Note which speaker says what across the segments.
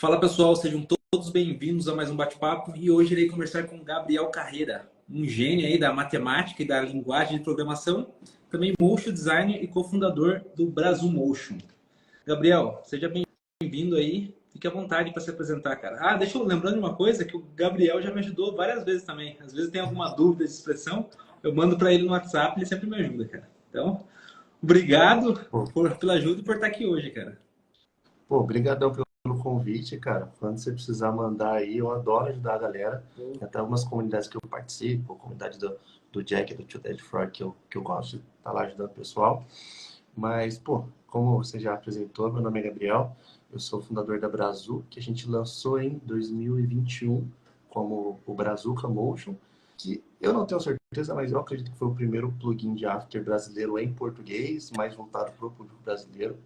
Speaker 1: Fala pessoal, sejam todos bem-vindos a mais um bate-papo e hoje irei conversar com Gabriel Carreira, um gênio aí da matemática e da linguagem de programação, também motion designer e cofundador do Brasil Motion. Gabriel, seja bem-vindo aí, fique à vontade para se apresentar, cara. Deixa eu lembrando de uma coisa que o Gabriel já me ajudou várias vezes também. Às vezes tem alguma dúvida de expressão, eu mando para ele no WhatsApp, ele sempre me ajuda, cara. Então, obrigado
Speaker 2: Pô,
Speaker 1: pela ajuda e por estar aqui hoje, cara.
Speaker 2: Obrigadão pelo convite, cara. Quando você precisar mandar aí, eu adoro ajudar a galera. Tem até algumas comunidades que eu participo, a comunidade do Jack, do Tio Dead Frog, que eu gosto de estar lá ajudando o pessoal. Mas, pô, como você já apresentou, meu nome é Gabriel, eu sou fundador da Brazuca, que a gente lançou em 2021 como o Brazuca Motion, que eu não tenho certeza, mas eu acredito que foi o primeiro plugin de After brasileiro em português, mais voltado para o público brasileiro.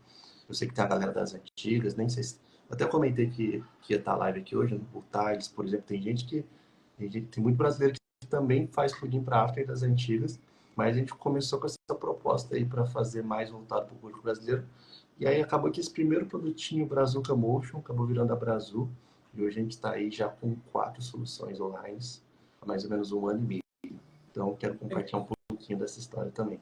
Speaker 2: Eu sei que tem a galera das antigas, nem sei se... Eu até comentei que ia estar live aqui hoje, o Thales, por exemplo, tem muito brasileiro que também faz plugin para After das antigas, mas a gente começou com essa proposta aí para fazer mais voltado para o público brasileiro. E aí acabou que esse primeiro produtinho, Brazuca Motion, acabou virando a Brazu, e hoje a gente está aí já com 4 soluções online há mais ou menos um ano e meio. Então quero compartilhar um pouquinho dessa história também.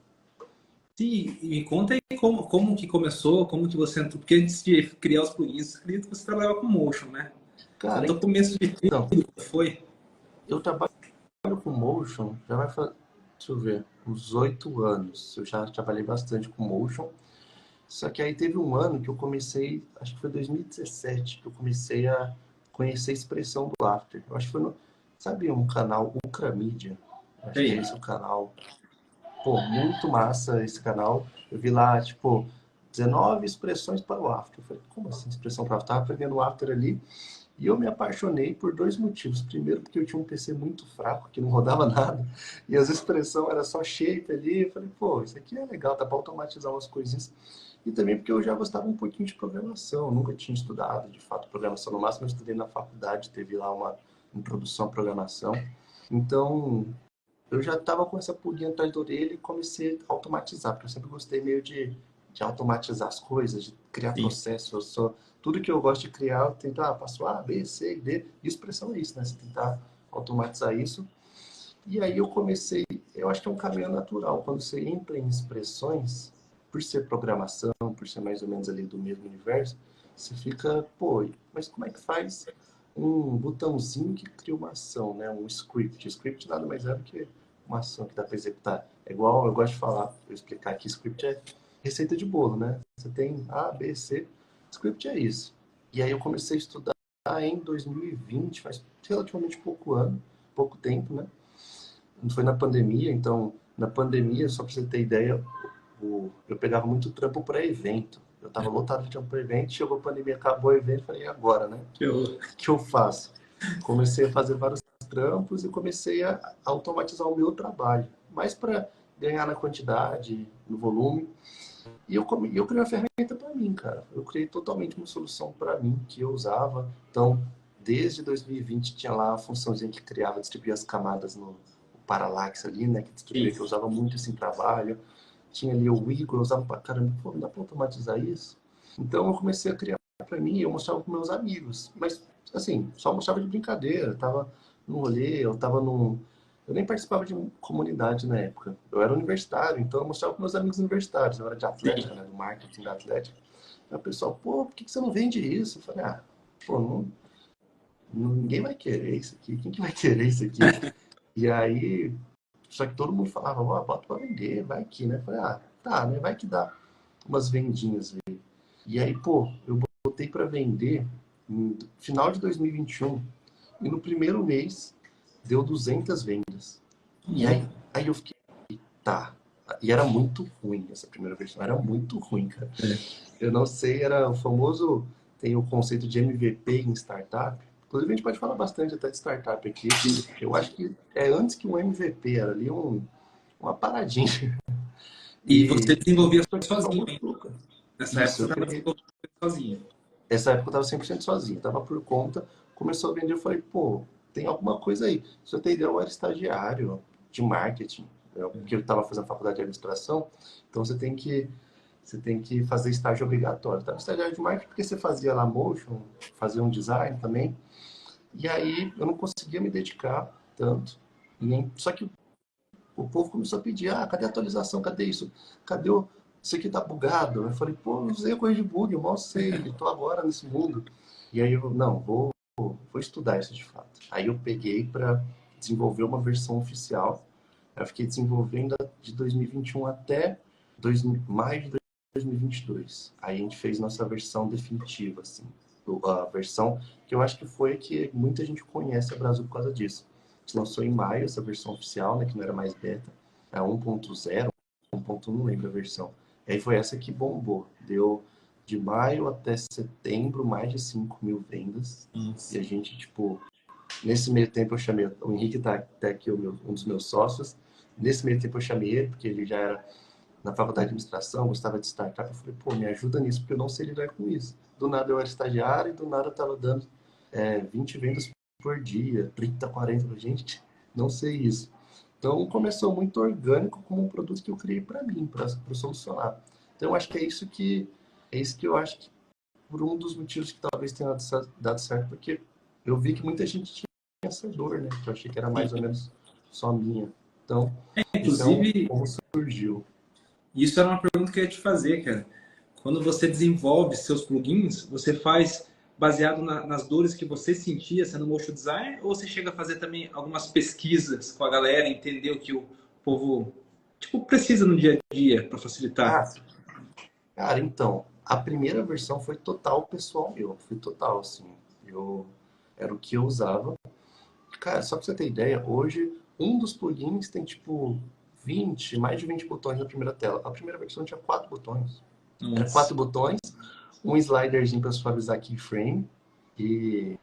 Speaker 1: Sim, e me conta aí como que começou, como que você entrou, porque antes de criar os plugins, acredito que você trabalhava com Motion, né?
Speaker 2: Cara,
Speaker 1: Conta o começo de
Speaker 2: então,
Speaker 1: tudo, que foi.
Speaker 2: eu trabalho com Motion, já vai fazer, deixa eu ver, uns 8 anos. Eu já trabalhei bastante com Motion. Só que aí teve um ano que eu comecei, acho que foi 2017, que eu comecei a conhecer a expressão do After. Eu acho que foi no, sabe, um canal Ultramídia? Acho que é
Speaker 1: Aí,
Speaker 2: esse o canal. Pô, muito massa esse canal. Eu vi lá, tipo, 19 expressões para o After. Eu falei, como assim expressão para o After? Tava aprendendo o After ali. E eu me apaixonei por 2 motivos. Primeiro, porque eu tinha um PC muito fraco, que não rodava nada, e as expressões eram só shape ali. Eu falei, pô, isso aqui é legal, dá para automatizar umas coisinhas. E também porque eu já gostava um pouquinho de programação. Eu nunca tinha estudado, de fato, programação. No máximo, eu estudei na faculdade, teve lá uma introdução à programação. Então, eu já estava com essa pulguinha atrás da orelha e comecei a automatizar, porque eu sempre gostei meio de automatizar as coisas, de criar
Speaker 1: sim.
Speaker 2: processos. Tudo que eu gosto de criar, eu tento, passo A, B, C, D. E expressão é isso, né? Você tentar automatizar isso. E aí eu comecei, eu acho que é um caminho natural. Quando você entra em expressões, por ser programação, por ser mais ou menos ali do mesmo universo, você fica, pô, mas como é que faz um botãozinho que cria uma ação, né? Um script. Script nada mais é do que uma ação que dá para executar. É igual, eu gosto de falar, eu explicar aqui, script é receita de bolo, né? Você tem A, B, C, script é isso. E aí eu comecei a estudar em 2020, faz relativamente pouco tempo, né? Foi na pandemia, então, na pandemia, só para você ter ideia, eu pegava muito trampo para evento. Eu estava lotado de trampo para evento, chegou a pandemia, acabou o evento, falei, e agora, né?
Speaker 1: Eu,
Speaker 2: O que eu faço? Comecei a fazer vários trampos e comecei a automatizar o meu trabalho, mais para ganhar na quantidade, no volume. E eu criei uma ferramenta para mim, cara. Eu criei totalmente uma solução para mim que eu usava. Então, desde 2020 tinha lá a funçãozinha que criava, distribuía as camadas no Parallax ali, né? Que distribuía,
Speaker 1: sim.
Speaker 2: que eu usava muito assim em trabalho. Tinha ali o Wiggle, eu usava pra caramba. Pô, não dá pra automatizar isso? Então eu comecei a criar para mim e eu mostrava para meus amigos. Mas, assim, só mostrava de brincadeira. Eu tava no rolê, eu tava num, eu nem participava de comunidade na época. Eu era universitário, então eu mostrava para meus amigos universitários. Eu era de Atlética, né, do marketing da Atlética. Aí o pessoal, pô, por que você não vende isso? Eu falei, pô, ninguém vai querer isso aqui. Quem que vai querer isso aqui? E aí, só que todo mundo falava, ó, bota para vender, vai que, né? Eu falei, tá, né? Vai que dá umas vendinhas aí. E aí, pô, eu botei para vender no final de 2021 e no primeiro mês deu 200 vendas. E
Speaker 1: Louco.
Speaker 2: aí eu fiquei, tá. E era muito ruim essa primeira versão, era muito ruim, cara.
Speaker 1: É.
Speaker 2: Eu não sei, era o famoso, tem o conceito de MVP em startup. Inclusive a gente pode falar bastante até de startup aqui. Eu acho que é antes que um MVP, era ali uma paradinha.
Speaker 1: E você
Speaker 2: E
Speaker 1: desenvolvia
Speaker 2: só que o pessoal
Speaker 1: sozinho, hein?
Speaker 2: gostou, cara.
Speaker 1: Nessa época
Speaker 2: Isso,
Speaker 1: você
Speaker 2: eu
Speaker 1: estava
Speaker 2: criei.
Speaker 1: desenvolvendo sozinho.
Speaker 2: Essa época eu tava 100% sozinho, tava por conta, começou a vender, eu falei, pô, tem alguma coisa aí. Se eu ter ideia, eu era estagiário de marketing, porque eu estava fazendo faculdade de administração, então você tem que fazer estágio obrigatório. Estava estagiário de marketing porque você fazia lá motion, fazia um design também. E aí eu não conseguia me dedicar tanto. Só que o povo começou a pedir, cadê a atualização? Cadê isso? Cadê o... Isso aqui tá bugado. Eu falei, pô, não usei a coisa de bug, eu mal sei, tô agora nesse mundo. E aí eu, não, vou estudar isso de fato. Aí eu peguei para desenvolver uma versão oficial. Eu fiquei desenvolvendo de 2021 até maio de 2022. Aí a gente fez nossa versão definitiva, assim. A versão que eu acho que foi a que muita gente conhece a Brasil por causa disso. A gente lançou em maio essa versão oficial, né, que não era mais beta. É 1.0, 1.1, não lembro a versão. E aí foi essa que bombou. Deu de maio até setembro mais de 5.000 vendas.
Speaker 1: Nossa.
Speaker 2: E a gente, tipo, nesse meio tempo eu chamei, o Henrique tá até aqui, um dos meus sócios. Nesse meio tempo eu chamei ele, porque ele já era na faculdade de administração, gostava de startup. Eu falei, pô, me ajuda nisso, porque eu não sei lidar com isso. Do nada eu era estagiário e do nada eu tava dando 20 vendas por dia, 30, 40. Gente, não sei isso. Então começou muito orgânico como um produto que eu criei para mim, para solucionar. Então eu acho que é isso que eu acho que por um dos motivos que talvez tenha dado certo, porque eu vi que muita gente tinha essa dor, né? Que eu achei que era mais ou menos só minha. Então, então
Speaker 1: Inclusive,
Speaker 2: como surgiu?
Speaker 1: isso era uma pergunta que eu ia te fazer, cara. Quando você desenvolve seus plugins, você faz baseado nas dores que você sentia sendo motion design, ou você chega a fazer também algumas pesquisas com a galera, entender o que o povo tipo precisa no dia a dia para facilitar?
Speaker 2: Ah, cara, então, a primeira versão foi total pessoal meu, foi total, assim. Era o que eu usava. Cara, só pra você ter ideia, hoje um dos plugins tem tipo 20, mais de 20 botões na primeira tela. A primeira versão tinha 4 botões. Era
Speaker 1: Nossa.
Speaker 2: 4 botões, um sliderzinho para suavizar keyframe e,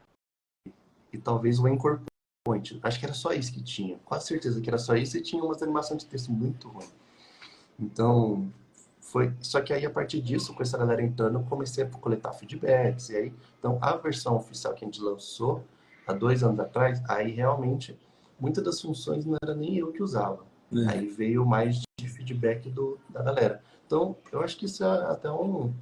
Speaker 2: e talvez o anchor point. Acho que era só isso que tinha. Quase certeza que era só isso e tinha umas animações de texto muito ruim. Então, só que aí a partir disso, com essa galera entrando, eu comecei a coletar feedbacks. E aí, então, a versão oficial que a gente lançou há 2 anos atrás, aí realmente muitas das funções não era nem eu que usava.
Speaker 1: É.
Speaker 2: Aí veio mais de feedback da galera. Então, eu acho que isso é até um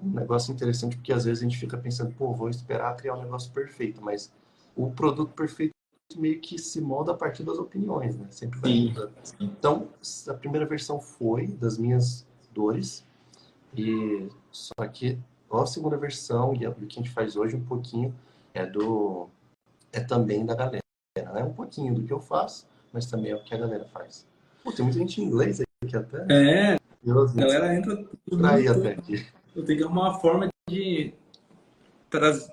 Speaker 2: negócio interessante, porque às vezes a gente fica pensando, pô, vou esperar criar um negócio perfeito, mas o produto perfeito meio que se molda a partir das opiniões, né? Sempre vai
Speaker 1: Sim,
Speaker 2: mudando.
Speaker 1: sim.
Speaker 2: Então, a primeira versão foi das minhas dores, e só que a segunda versão e o que a gente faz hoje um pouquinho é também da galera, né? Um pouquinho do que eu faço, mas também é o que a galera faz. Pô, tem muita gente em inglês aqui até.
Speaker 1: É, a
Speaker 2: Deus, me
Speaker 1: galera entra do mundo
Speaker 2: distraí
Speaker 1: todo.
Speaker 2: até aqui.
Speaker 1: Eu tenho que arrumar uma forma de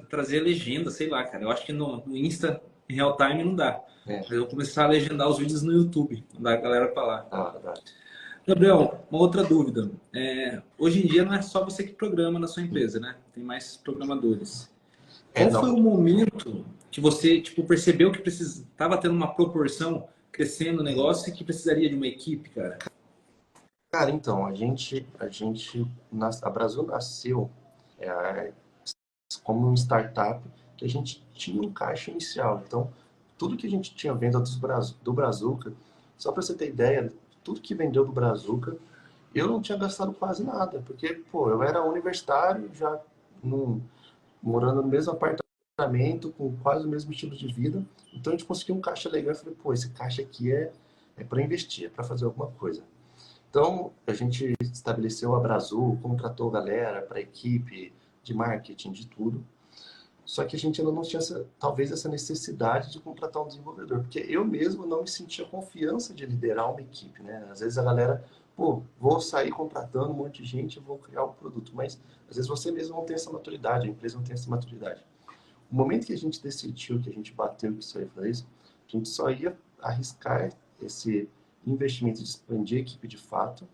Speaker 1: trazer legenda, sei lá, cara. Eu acho que no Insta, em real time, não dá.
Speaker 2: É,
Speaker 1: Mas eu vou começar a legendar os vídeos no YouTube, da galera pra lá.
Speaker 2: dá.
Speaker 1: Gabriel, uma outra dúvida. Hoje em dia não é só você que programa na sua empresa, né? Tem mais programadores. Qual foi
Speaker 2: Não.
Speaker 1: o momento que você tipo, percebeu que estava tendo uma proporção crescendo o negócio e que precisaria de uma equipe, cara?
Speaker 2: Cara, então, a Brasil nasceu é, como uma startup que a gente tinha um caixa inicial. Então, tudo que a gente tinha venda do Brazuca, só para você ter ideia, tudo que vendeu do Brazuca, eu não tinha gastado quase nada, porque, pô, eu era universitário, já num, morando no mesmo apartamento, com quase o mesmo estilo de vida, então a gente conseguiu um caixa legal. Eu falei, pô, esse caixa aqui é para investir, é para fazer alguma coisa. Então, a gente estabeleceu a Brasil, contratou galera para a equipe de marketing, de tudo. Só que a gente ainda não tinha, talvez, essa necessidade de contratar um desenvolvedor, porque eu mesmo não me sentia confiança de liderar uma equipe, né? Às vezes a galera, pô, vou sair contratando um monte de gente, vou criar um produto, mas às vezes você mesmo não tem essa maturidade, a empresa não tem essa maturidade. O momento que a gente decidiu, que a gente bateu que isso ia fazer isso, a gente só ia arriscar esse investimento de expandir a equipe de fato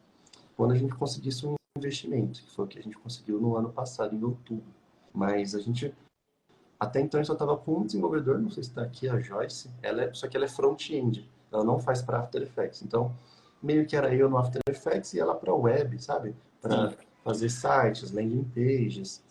Speaker 2: quando a gente conseguisse um investimento, que foi o que a gente conseguiu no ano passado, em outubro. Mas a gente até então, eu só estava com um desenvolvedor, não sei se está aqui, a Joyce, só que ela é front-end, ela não faz para After Effects. Então, meio que era eu no After Effects e ela para web, sabe?
Speaker 1: Sim.
Speaker 2: Para fazer sites, landing pages,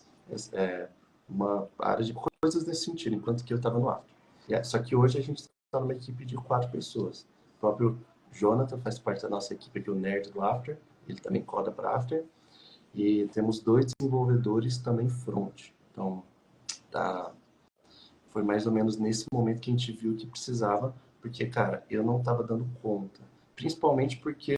Speaker 2: uma área de coisas nesse sentido, enquanto que eu estava no After. Só que hoje a gente está numa equipe de 4 pessoas. O próprio Jonathan faz parte da nossa equipe aqui, o Nerd do After, ele também coda para After. e temos 2 desenvolvedores também front. Então, tá, foi mais ou menos nesse momento que a gente viu que precisava, porque, cara, eu não estava dando conta. Principalmente porque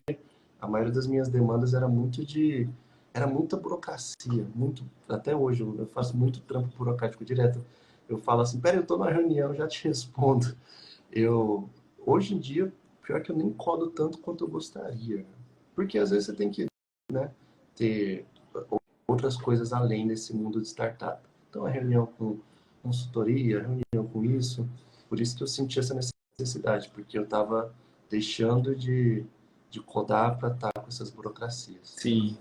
Speaker 2: a maioria das minhas demandas era muita burocracia, muito, até hoje eu faço muito trampo burocrático direto. Eu falo assim, pera, eu tô na reunião, já te respondo. Eu, hoje em dia, pior que eu nem codo tanto quanto eu gostaria. Porque às vezes você tem que, né, ter outras coisas além desse mundo de startup. Então, a reunião com consultoria, reunião com isso. Por isso que eu senti essa necessidade, porque eu estava deixando de codar para estar com essas burocracias.
Speaker 1: Sim,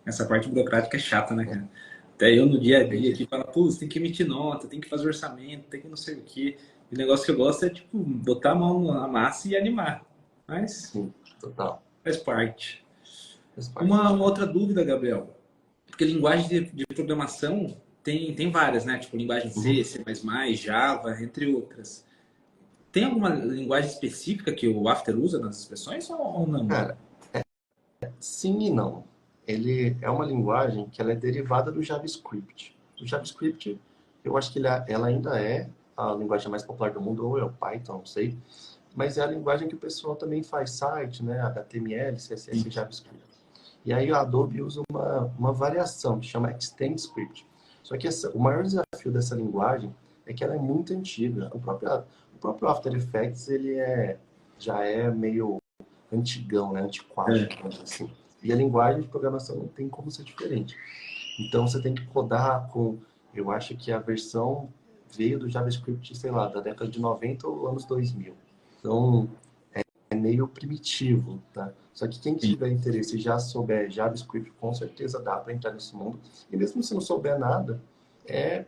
Speaker 1: essa parte burocrática é chata, né, cara? Até eu no dia a dia
Speaker 2: Entendi.
Speaker 1: aqui falo, pô, você tem que emitir nota, tem que fazer orçamento, tem que não sei o quê. O negócio que eu gosto é, tipo, botar a mão na massa e animar. Mas
Speaker 2: Sim, total.
Speaker 1: faz parte.
Speaker 2: Faz
Speaker 1: Uma
Speaker 2: parte.
Speaker 1: outra dúvida, Gabriel. Porque linguagem de programação tem várias, né? Tipo, linguagem C,
Speaker 2: Uhum.
Speaker 1: C++, Java, entre outras. Tem alguma linguagem específica que o After usa nas expressões ou não?
Speaker 2: Cara, sim e não. Ele é uma linguagem que ela é derivada do JavaScript. O JavaScript, eu acho que ela ainda é a linguagem mais popular do mundo, ou é o Python, não sei. Mas é a linguagem que o pessoal também faz site, né? HTML, CSS e JavaScript. E aí a Adobe usa uma variação que chama ExtendScript. Só que o maior desafio dessa linguagem é que ela é muito antiga. O próprio After Effects já é meio antigão, né? Antiquado,
Speaker 1: É,
Speaker 2: digamos assim. E a linguagem de programação não tem como ser diferente. Então você tem que codar com, eu acho que a versão veio do JavaScript, sei lá, da década de 90 ou anos 2000. Então é meio primitivo, tá? Só que quem
Speaker 1: sim.
Speaker 2: tiver interesse e já souber JavaScript, com certeza dá para entrar nesse mundo. E mesmo se não souber nada, é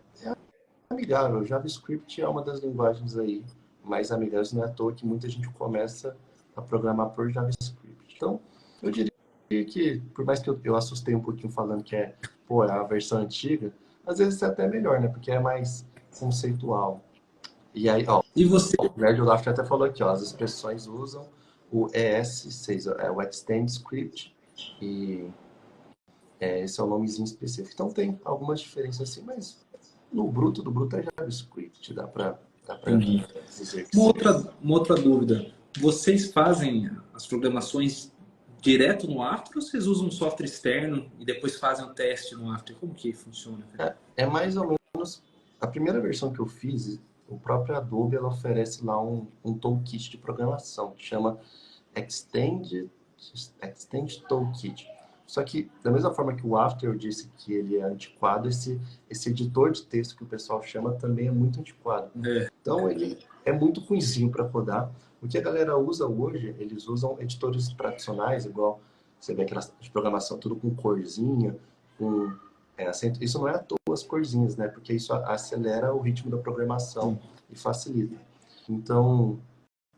Speaker 2: amigável. JavaScript é uma das linguagens aí mais amigáveis, não é à toa que muita gente começa a programar por JavaScript. Então, eu diria que, por mais que eu assustei um pouquinho falando que pô, é a versão antiga, às vezes é até melhor, né? Porque é mais conceitual. E aí, ó,
Speaker 1: E você,
Speaker 2: o Nerd Olaf até falou aqui, ó, as expressões usam o ES6, o Extend Script, e esse é o nomezinho específico. Então tem algumas diferenças assim, mas no bruto do bruto é JavaScript, dá pra
Speaker 1: entendi.
Speaker 2: dizer que
Speaker 1: Uma
Speaker 2: sim.
Speaker 1: outra, uma outra dúvida. Vocês fazem as programações direto no After ou vocês usam um software externo e depois fazem o teste no After? Como que funciona, cara?
Speaker 2: É mais ou menos, a primeira versão que eu fiz, o próprio Adobe, ela oferece lá um toolkit de programação, que chama Extend, Extend Toolkit. Só que, da mesma forma que o After eu disse que ele é antiquado, esse editor de texto que o pessoal chama também é muito antiquado.
Speaker 1: É,
Speaker 2: Então, ele é muito ruinzinho para codar. O que a galera usa hoje, eles usam editores tradicionais, igual você vê aquelas de programação tudo com corzinha, com acento. Isso não é à toa as corzinhas, né? Porque isso acelera o ritmo da programação
Speaker 1: sim.
Speaker 2: e facilita. Então,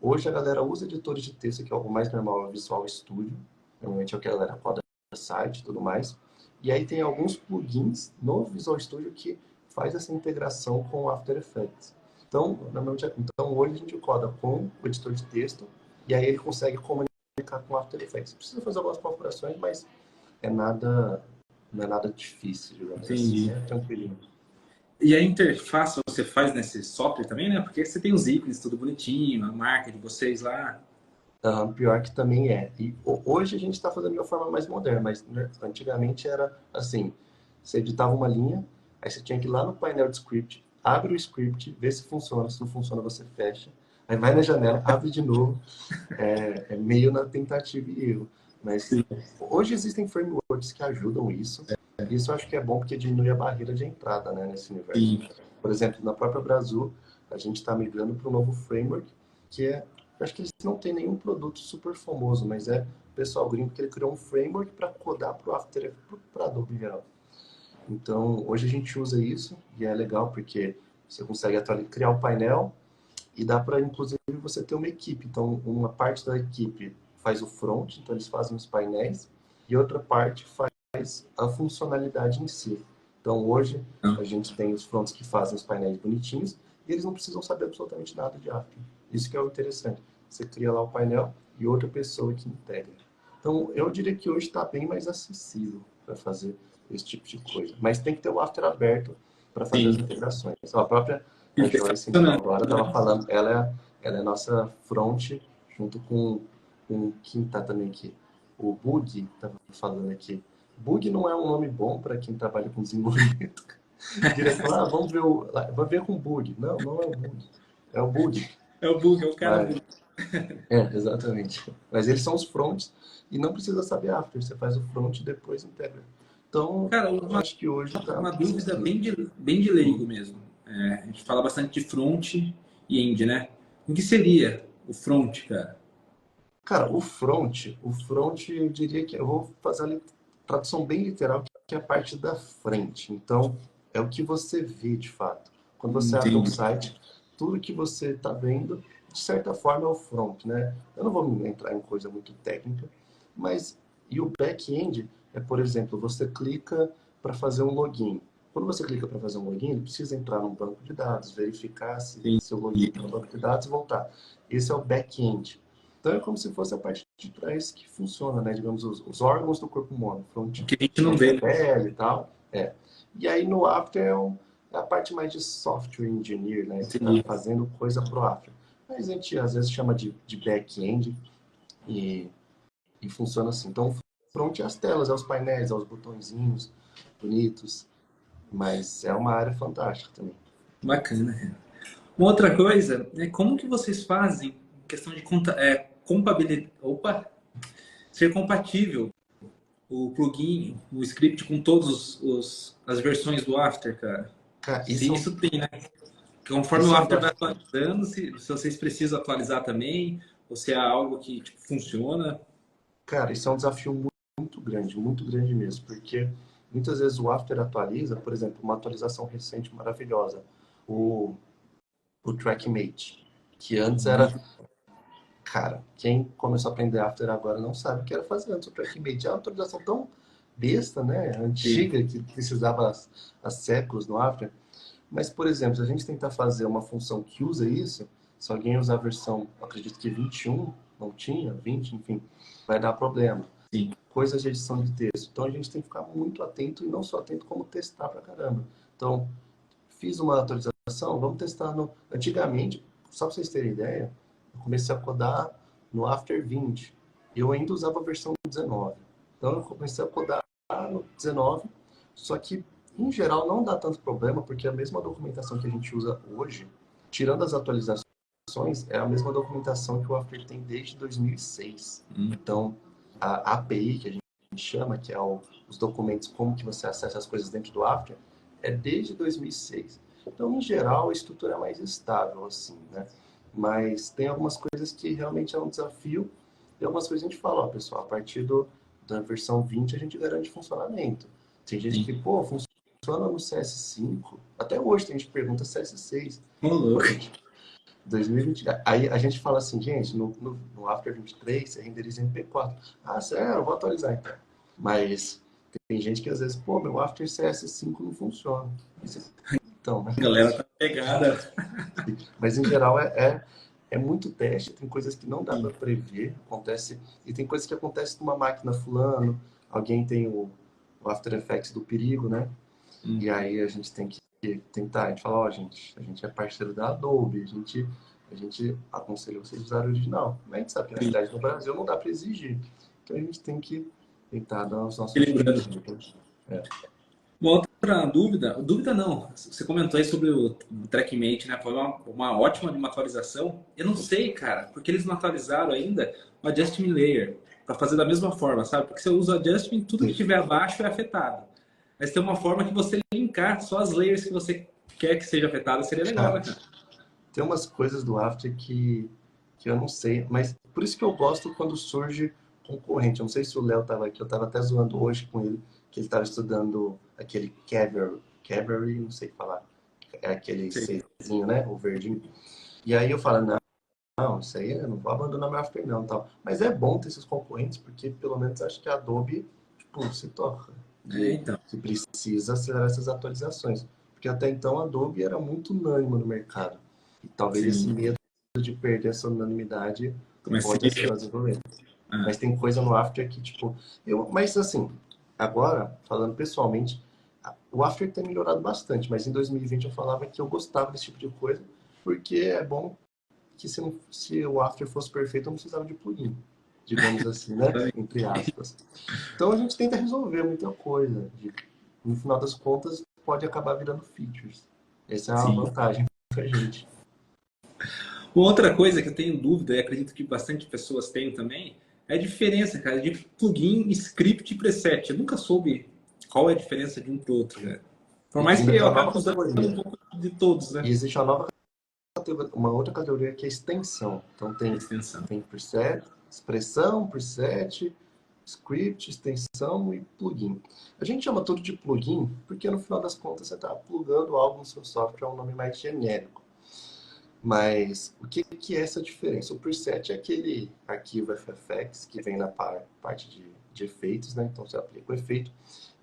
Speaker 2: hoje a galera usa editores de texto, que é o mais normal, é o Visual Studio. Normalmente é o que a galera coda site e tudo mais. E aí tem alguns plugins no Visual Studio que faz essa integração com o After Effects. Então, hoje a gente coda com o editor de texto e aí ele consegue comunicar com o After Effects. Precisa fazer algumas configurações, mas é nada, não é nada difícil, digamos assim.
Speaker 1: Entendi.
Speaker 2: É tranquilinho.
Speaker 1: E a interface você faz nesse software também, né? Porque você tem os ícones tudo bonitinho, a marca de vocês lá.
Speaker 2: Pior que também é. E hoje a gente está fazendo de uma forma mais moderna, mas né, antigamente era assim: você editava uma linha, aí você tinha que ir lá no painel de script, abre o script, vê se funciona, se não funciona você fecha, aí vai na janela, abre de novo, é meio na tentativa e erro. Mas
Speaker 1: Sim.
Speaker 2: hoje existem frameworks que ajudam isso, e isso eu acho que é bom porque diminui a barreira de entrada, né, nesse universo.
Speaker 1: Sim.
Speaker 2: Por exemplo, na própria Brasil, a gente está migrando para um novo framework que eu acho que eles não têm nenhum produto super famoso, mas o pessoal gringo que ele criou um framework para codar para o After Effects, para Adobe em geral. Então, hoje a gente usa isso e é legal porque você consegue criar um painel e dá para, inclusive, você ter uma equipe. Então, uma parte da equipe faz o front, então eles fazem os painéis, e outra parte faz a funcionalidade em si. Então, hoje, a
Speaker 1: Não.
Speaker 2: gente tem os fronts que fazem os painéis bonitinhos, e eles não precisam saber absolutamente nada de After. Isso que é o interessante. Você cria lá o painel e outra pessoa que integra. Então, eu diria que hoje está bem mais acessível para fazer. esse tipo de coisa. Mas tem que ter o After aberto para fazer as
Speaker 1: Sim.
Speaker 2: integrações. Então, a própria
Speaker 1: E
Speaker 2: a
Speaker 1: tá
Speaker 2: Joyce, então,
Speaker 1: funcionando,
Speaker 2: agora estava
Speaker 1: né?
Speaker 2: falando, ela é nossa front, junto com quem está também aqui. O Bug estava falando aqui. Bug não é um nome bom para quem trabalha com desenvolvimento. Diretor, vamos ver com bug. Não, não é o bug. É o bug.
Speaker 1: É o bug, é o cara
Speaker 2: Mas,
Speaker 1: bug.
Speaker 2: exatamente. Mas eles são os fronts e não precisa saber after. Você faz o front e depois integra. Então,
Speaker 1: Cara,
Speaker 2: eu acho que hoje tá
Speaker 1: uma dúvida
Speaker 2: simples.
Speaker 1: bem de leigo mesmo. É, a gente fala bastante de front e end, né? O que seria o front, cara?
Speaker 2: Cara, o front, eu diria que eu vou fazer a tradução bem literal, que é a parte da frente. Então, é o que você vê de fato. Quando você abre um
Speaker 1: Entendi.
Speaker 2: site, tudo que você está vendo, de certa forma, é o front, né? Eu não vou entrar em coisa muito técnica, mas e o back-end é, por exemplo, você clica para fazer um login. Quando você clica para fazer um login, ele precisa entrar num banco de dados, verificar se seu login está no banco de dados e voltar. Esse é o back-end. Então é como se fosse a parte de trás que funciona, né? Digamos, os órgãos do corpo humano.
Speaker 1: O
Speaker 2: Front,
Speaker 1: que a gente não
Speaker 2: front é a
Speaker 1: vê, né?
Speaker 2: pele e tal. É. E aí no After é a parte mais de software engineer, né? Que está
Speaker 1: Entendi.
Speaker 2: fazendo coisa pro After. Mas a gente às vezes chama de back-end e, e funciona assim. Então, front é as telas, é os painéis, é os botõezinhos bonitos. Mas é uma área fantástica também.
Speaker 1: Bacana. Uma outra coisa é como que vocês fazem em questão de compatibilidade, ser compatível o plugin, o script com todas as versões do After, cara.
Speaker 2: Cara,
Speaker 1: Se isso tem, né? Conforme o
Speaker 2: isso é um
Speaker 1: After vai
Speaker 2: desafio.
Speaker 1: atualizando, se vocês precisam atualizar também, ou se é algo que tipo, funciona.
Speaker 2: Cara, isso é um desafio muito grande mesmo, porque muitas vezes o After atualiza, por exemplo, uma atualização recente maravilhosa, o, o TrackMate, que antes era, cara, quem começou a aprender After agora não sabe o que era fazer antes o TrackMate. É uma atualização tão besta, né,
Speaker 1: Sim.
Speaker 2: antiga, que precisava há séculos no After. Mas, por exemplo, se a gente tentar fazer uma função que usa isso, se alguém usar a versão, acredito que 21, não tinha, 20, enfim, vai dar problema.
Speaker 1: Sim.
Speaker 2: Coisas de edição de texto. Então a gente tem que ficar muito atento e não só atento como testar pra caramba. Então, fiz uma atualização, vamos testar no. Antigamente, só pra vocês terem ideia, eu comecei a codar no After 20. Eu ainda usava a versão 19. Então eu comecei a codar no 19, só que em geral não dá tanto problema, porque a mesma documentação que a gente usa hoje, tirando as atualizações, é a mesma documentação que o After tem desde 2006. Então, a API que a gente chama, que é os documentos, como que você acessa as coisas dentro do After, é desde 2006. Então, em geral, a estrutura é mais estável, assim, né? Mas tem algumas coisas que realmente é um desafio e algumas coisas a gente fala, ó, pessoal, a partir da versão 20 a gente garante funcionamento. Tem gente
Speaker 1: Sim.
Speaker 2: que, pô, funciona no CS5. Até hoje tem gente que pergunta CS6.
Speaker 1: Ô,
Speaker 2: Pô,
Speaker 1: louco.
Speaker 2: gente, 2020. Aí a gente fala assim, gente, no After 23 você renderiza em MP4. Ah, sério, eu vou atualizar então. Mas tem gente que às vezes, pô, meu After CS5 não funciona. Então, né?
Speaker 1: A galera tá pegada.
Speaker 2: Mas em geral é muito teste, tem coisas que não dá para
Speaker 1: Sim.
Speaker 2: prever, acontece, e tem coisas que acontecem numa máquina fulano, alguém tem o After Effects do perigo, né? E aí a gente tem que tentar, a gente fala, ó, gente, a gente é parceiro da Adobe, a gente aconselha vocês a usar o original. Mas a gente sabe que na
Speaker 1: Sim.
Speaker 2: realidade no Brasil não dá para exigir. Então a gente tem que tentar dar os nossos
Speaker 1: Equilibrando.
Speaker 2: jeitos. É.
Speaker 1: Uma outra dúvida não, você comentou aí sobre o TrackMate, né? Foi uma ótima de uma atualização. Eu não sei, cara, porque eles não atualizaram ainda o Adjustment Layer para fazer da mesma forma, sabe? Porque você usa o Adjustment, tudo que tiver abaixo é afetado. Mas tem uma forma que você linkar só as layers que você quer que seja afetada, seria legal, né,
Speaker 2: Cara,
Speaker 1: cara?
Speaker 2: tem umas coisas do After que eu não sei, mas por isso que eu gosto quando surge concorrente. Eu não sei se o Léo estava aqui, eu estava até zoando hoje com ele, que ele estava estudando aquele Cavalry, não sei falar, é aquele
Speaker 1: Sei.
Speaker 2: Czinho, né, o verdinho. E aí eu falo, não, isso aí eu não vou abandonar meu After não, tal. Mas é bom ter esses concorrentes, porque pelo menos acho que a Adobe, tipo, se toca
Speaker 1: É,
Speaker 2: de
Speaker 1: então.
Speaker 2: que precisa acelerar essas atualizações. Porque até então a Adobe era muito unânime no mercado. E talvez esse
Speaker 1: Sim.
Speaker 2: medo de perder essa unanimidade
Speaker 1: Comecei.
Speaker 2: pode acelerar o desenvolvimento. Mas tem coisa no After que, tipo, mas assim, Agora, falando pessoalmente, o After tem melhorado bastante, mas em 2020 eu falava que eu gostava desse tipo de coisa, porque é bom que se o After fosse perfeito, eu não precisava de plugin, digamos assim, né? Entre aspas. Então a gente tenta resolver muita coisa. No final das contas, pode acabar virando features. Essa é a
Speaker 1: Sim.
Speaker 2: vantagem pra gente.
Speaker 1: Uma outra coisa que eu tenho dúvida, e acredito que bastante pessoas têm também, é a diferença, cara, de plugin, script e preset. Eu nunca soube qual é a diferença de um para o outro, cara. Por
Speaker 2: E
Speaker 1: mais que
Speaker 2: ainda tem
Speaker 1: eu
Speaker 2: uma nova
Speaker 1: acabe usando um
Speaker 2: categoria.
Speaker 1: pouco de todos,
Speaker 2: E
Speaker 1: né?
Speaker 2: existe uma outra categoria que é extensão. Então
Speaker 1: Extensão.
Speaker 2: tem preset, expressão, preset, script, extensão e plugin. A gente chama tudo de plugin porque no final das contas você está plugando algo no seu software, é um nome mais genérico. Mas o que é essa diferença? O preset é aquele arquivo FFX que vem na parte de efeitos, né? Então você aplica o efeito.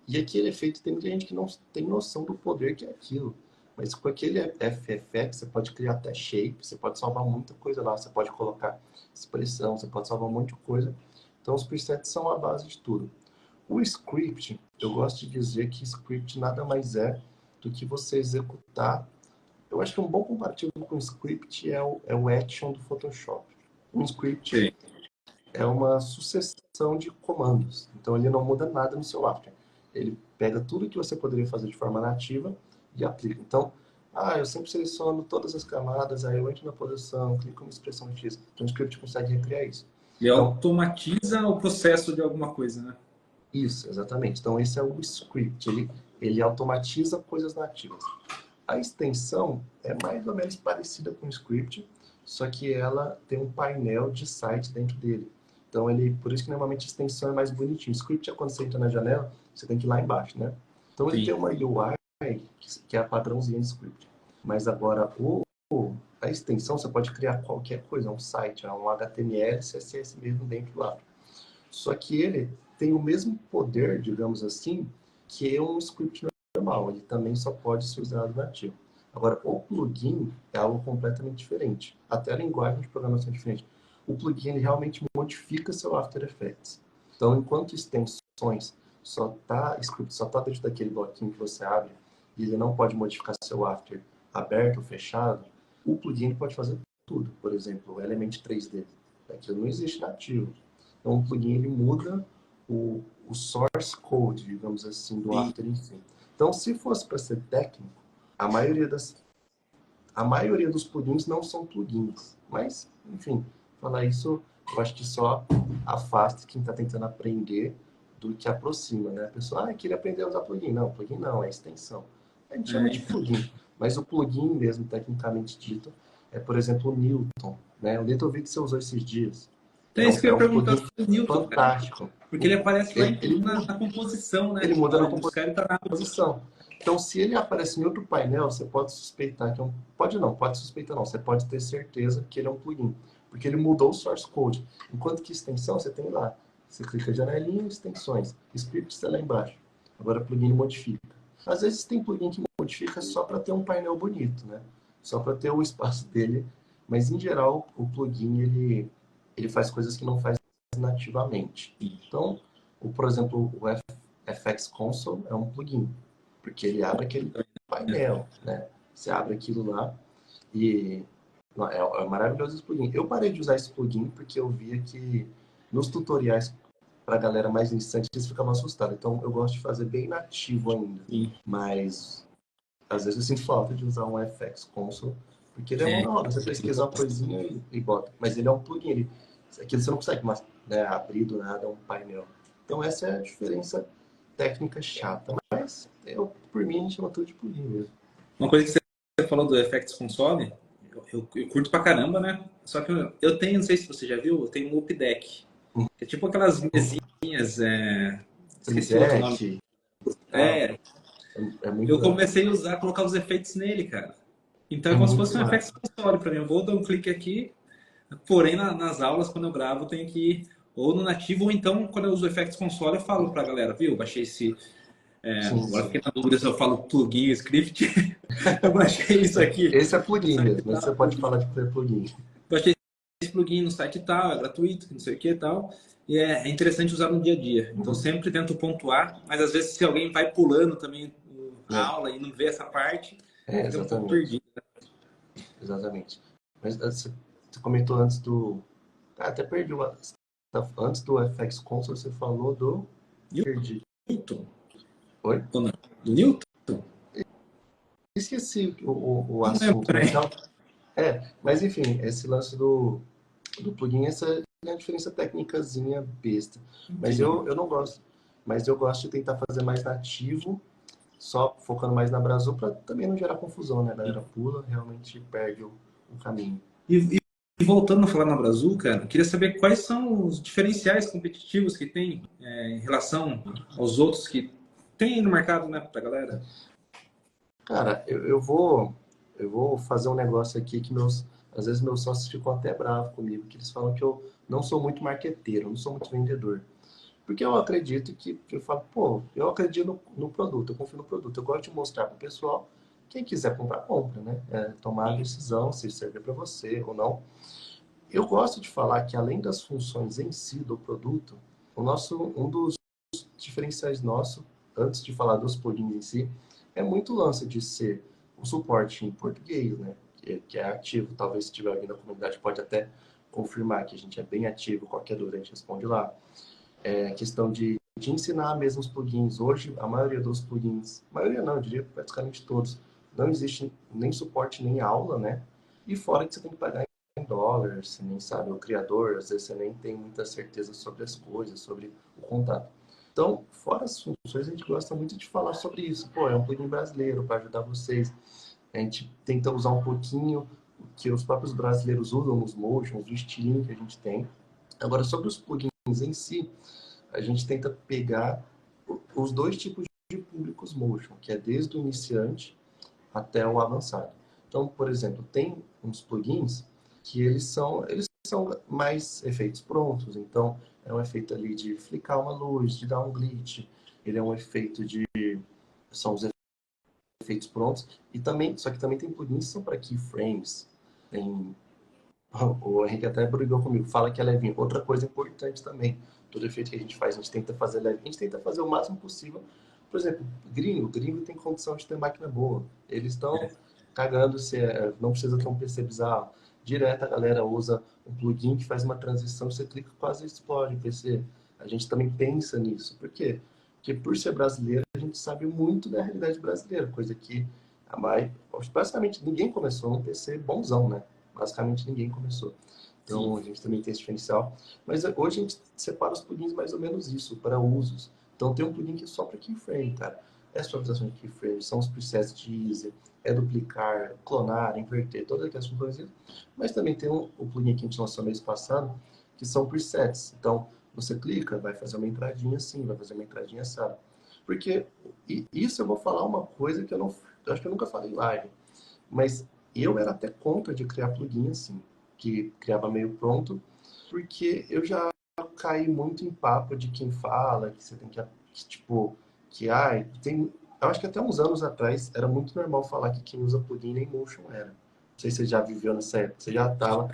Speaker 2: E aquele efeito tem muita gente que não tem noção do poder que é aquilo. Mas com aquele FFX você pode criar até shape, você pode salvar muita coisa lá, você pode colocar expressão, você pode salvar um monte de coisa. Então os presets são a base de tudo. O script, eu gosto de dizer que script nada mais é do que você executar. Eu acho que um bom comparativo com o script é o action do Photoshop. Um script
Speaker 1: Sim.
Speaker 2: é uma sucessão de comandos. Então ele não muda nada no seu After. Ele pega tudo que você poderia fazer de forma nativa e aplica. Então, eu sempre seleciono todas as camadas, aí eu entro na posição, clico em expressão X. Então o script consegue recriar isso.
Speaker 1: Ele
Speaker 2: Então,
Speaker 1: automatiza o processo de alguma coisa, né?
Speaker 2: isso, exatamente. Então esse é o script. Ele automatiza coisas nativas. A extensão é mais ou menos parecida com o script, só que ela tem um painel de site dentro dele. Então, por isso que normalmente a extensão é mais bonitinho. O script é quando você entra na janela, você tem que ir lá embaixo, né? Então, ele tem
Speaker 1: Sim.
Speaker 2: uma UI que é a padrãozinha de script. Mas agora, a extensão, você pode criar qualquer coisa, um site, um HTML, CSS mesmo dentro lá. Só que ele tem o mesmo poder, digamos assim, que é um script normal. Ele também só pode ser usado nativo. Agora, o plugin é algo completamente diferente. Até a linguagem de programação é diferente. O plugin ele realmente modifica seu After Effects. Então, enquanto extensões script só está dentro daquele bloquinho que você abre e ele não pode modificar seu After aberto ou fechado, o plugin pode fazer tudo. Por exemplo, o Element 3D. Aquilo não existe nativo. Então, o plugin ele muda o source code, digamos assim, do
Speaker 1: Sim.
Speaker 2: After em si. Então, se fosse para ser técnico, a maioria dos plugins não são plugins. Mas, enfim, falar isso, eu acho que só afasta quem está tentando aprender do que aproxima, né? A pessoa, queria aprender a usar plugin. Não, plugin não, é extensão. A gente chama de
Speaker 1: Então.
Speaker 2: plugin. Mas o plugin mesmo, tecnicamente dito, é, por exemplo, o Newton. Né? O Newton eu vi que você usou esses dias.
Speaker 1: Então, é isso que eu
Speaker 2: É
Speaker 1: ia
Speaker 2: um
Speaker 1: perguntar
Speaker 2: plugin
Speaker 1: sobre o Newton, cara.
Speaker 2: fantástico.
Speaker 1: Porque ele aparece lá na
Speaker 2: Muda,
Speaker 1: composição,
Speaker 2: ele
Speaker 1: né? Na
Speaker 2: muda na
Speaker 1: hora de buscar, ele tá na...
Speaker 2: composição. Então, se ele aparece em outro painel, você pode suspeitar que é um... pode suspeitar não, você pode ter certeza que ele é um plugin, porque ele mudou o source code. Enquanto que extensão, você tem lá. Você clica janelinha, extensões. Script está lá embaixo. Agora, plugin modifica. Às vezes tem plugin que modifica só para ter um painel bonito, né? Só para ter o espaço dele. Mas, em geral, o plugin, ele faz coisas que não faz nativamente. Então, por exemplo, o FX Console é um plugin, porque ele abre aquele painel, né? Você abre aquilo lá e é maravilhoso esse plugin. Eu parei de usar esse plugin porque eu via que nos tutoriais para a galera mais iniciante eles ficavam assustados. Então eu gosto de fazer bem nativo ainda.
Speaker 1: Sim.
Speaker 2: Mas às vezes eu sinto falta de usar um FX Console, porque ele é mão
Speaker 1: É.
Speaker 2: na hora. Você pesquisa uma coisinha e bota. Mas ele é um plugin. Aquilo você não consegue abrir do nada um painel. Então essa é a diferença técnica chata. Mas por mim, a gente chama tudo de plugin mesmo.
Speaker 1: Uma coisa que você falou do Effects Console, eu curto pra caramba, né? Só que eu tenho, não sei se você já viu, eu tenho um Up Deck. Que é tipo aquelas mesinhas, esqueci o outro nome.
Speaker 2: Preset,
Speaker 1: É,
Speaker 2: é muito
Speaker 1: eu
Speaker 2: legal.
Speaker 1: comecei a usar, colocar os efeitos nele, cara. Então é
Speaker 2: É
Speaker 1: como se
Speaker 2: muito
Speaker 1: fosse um Effects
Speaker 2: massa.
Speaker 1: Console pra mim. Eu vou dar um clique aqui, porém nas aulas, quando eu gravo, eu tenho que ir ou no nativo, ou então, quando eu uso o Effects Console, eu falo pra galera, viu? Baixei esse...
Speaker 2: Sim,
Speaker 1: agora
Speaker 2: sim.
Speaker 1: fiquei na dúvida se eu falo plugin ou script. Eu baixei isso aqui
Speaker 2: Esse é
Speaker 1: no
Speaker 2: plugin
Speaker 1: site
Speaker 2: mesmo, mas você
Speaker 1: tal.
Speaker 2: pode falar de plugin.
Speaker 1: Baixei esse plugin no site tal, é gratuito, não sei o que e tal. E é interessante usar no dia a dia. Então, sempre tento pontuar, mas às vezes se alguém vai pulando também a
Speaker 2: É,
Speaker 1: aula e não vê essa parte, fica um pouco
Speaker 2: exatamente.
Speaker 1: perdido.
Speaker 2: Exatamente. Mas você comentou antes do. Ah, até perdi uma. Antes do FX Console, você falou do. Perdi.
Speaker 1: Newton?
Speaker 2: Oi?
Speaker 1: Ou não? Do Newton?
Speaker 2: Esqueci o
Speaker 1: Não lembro
Speaker 2: assunto, mas
Speaker 1: também.
Speaker 2: não. Mas enfim, esse lance do plugin, essa é a diferença técnicazinha besta. Mas
Speaker 1: Entendi.
Speaker 2: eu não gosto. Mas eu gosto de tentar fazer mais nativo, só focando mais na Brasil, para também não gerar confusão, né? A galera pula, realmente perde o caminho.
Speaker 1: E voltando a falar na Brasil, cara, eu queria saber quais são os diferenciais competitivos que tem em relação aos outros que tem aí no mercado, né, pra galera?
Speaker 2: Cara, eu vou fazer um negócio aqui que às vezes meus sócios ficam até bravos comigo, que eles falam que eu não sou muito marqueteiro, não sou muito vendedor. Porque eu acredito que eu falo, pô, eu acredito no produto, eu confio no produto, eu gosto de mostrar para o pessoal, quem quiser comprar, compra, né? Tomar a
Speaker 1: Sim.
Speaker 2: decisão se serve para você ou não. Eu gosto de falar que além das funções em si do produto, um dos diferenciais nosso, antes de falar dos plugins em si, é muito o lance de ser o suporte em português, né? Que é ativo. Talvez se tiver alguém da comunidade pode até confirmar que a gente é bem ativo, qualquer dúvida a gente responde lá. É questão de ensinar mesmo os plugins. Hoje, a maioria dos plugins, maioria não, eu diria praticamente todos, não existe nem suporte nem aula, né? E fora que você tem que pagar em dólar, você nem sabe o criador, às vezes você nem tem muita certeza sobre as coisas, sobre o contato. Então, fora as funções, a gente gosta muito de falar sobre isso. Pô, é um plugin brasileiro para ajudar vocês. A gente tenta usar um pouquinho o que os próprios brasileiros usam, os motions, o estilinho que a gente tem. Agora, sobre os plugins em si, a gente tenta pegar os dois tipos de públicos motion, que é desde o iniciante até o avançado. Então, por exemplo, tem uns plugins que eles são mais efeitos prontos. Então, é um efeito ali de flicar uma luz, de dar um glitch. Ele é um efeito de são os efeitos prontos e também, só que também tem plugins que são para keyframes. Tem o Henrique até brigou comigo, fala que é levinho. Outra coisa importante também, todo efeito que a gente faz, a gente tenta fazer leve, a gente tenta fazer o máximo possível. Por exemplo, gringo tem condição de ter máquina boa. Eles estão cagando se não precisa ter um PC bizarro. Direto a galera usa um plugin que faz uma transição, você clica quase explode o PC. A gente também pensa nisso. Por quê? Porque por ser brasileiro, a gente sabe muito da realidade brasileira, coisa que basicamente ninguém começou num PC bonzão, né? Basicamente ninguém começou.
Speaker 1: Sim.
Speaker 2: Então a gente também tem esse diferencial. Mas hoje a gente separa os plugins mais ou menos isso, para usos. Então tem um plugin que é só para keyframe, cara. É suavização de keyframe, são os presets de easy, é duplicar, clonar, inverter, todas aquelas funções. Mas também tem o plugin que a gente lançou mês passado, que são presets. Então você clica, vai fazer uma entradinha assim, vai fazer uma entradinha assim. Porque isso eu vou falar uma coisa que eu acho que eu nunca falei em live. Mas eu era até contra de criar plugin assim, que criava meio pronto, porque eu já caí muito em papo de quem fala que você tem que tipo, que ai, tem, eu acho que até uns anos atrás era muito normal falar que quem usa plugin nem motion era. Não sei se você já viveu nessa época, você já tava,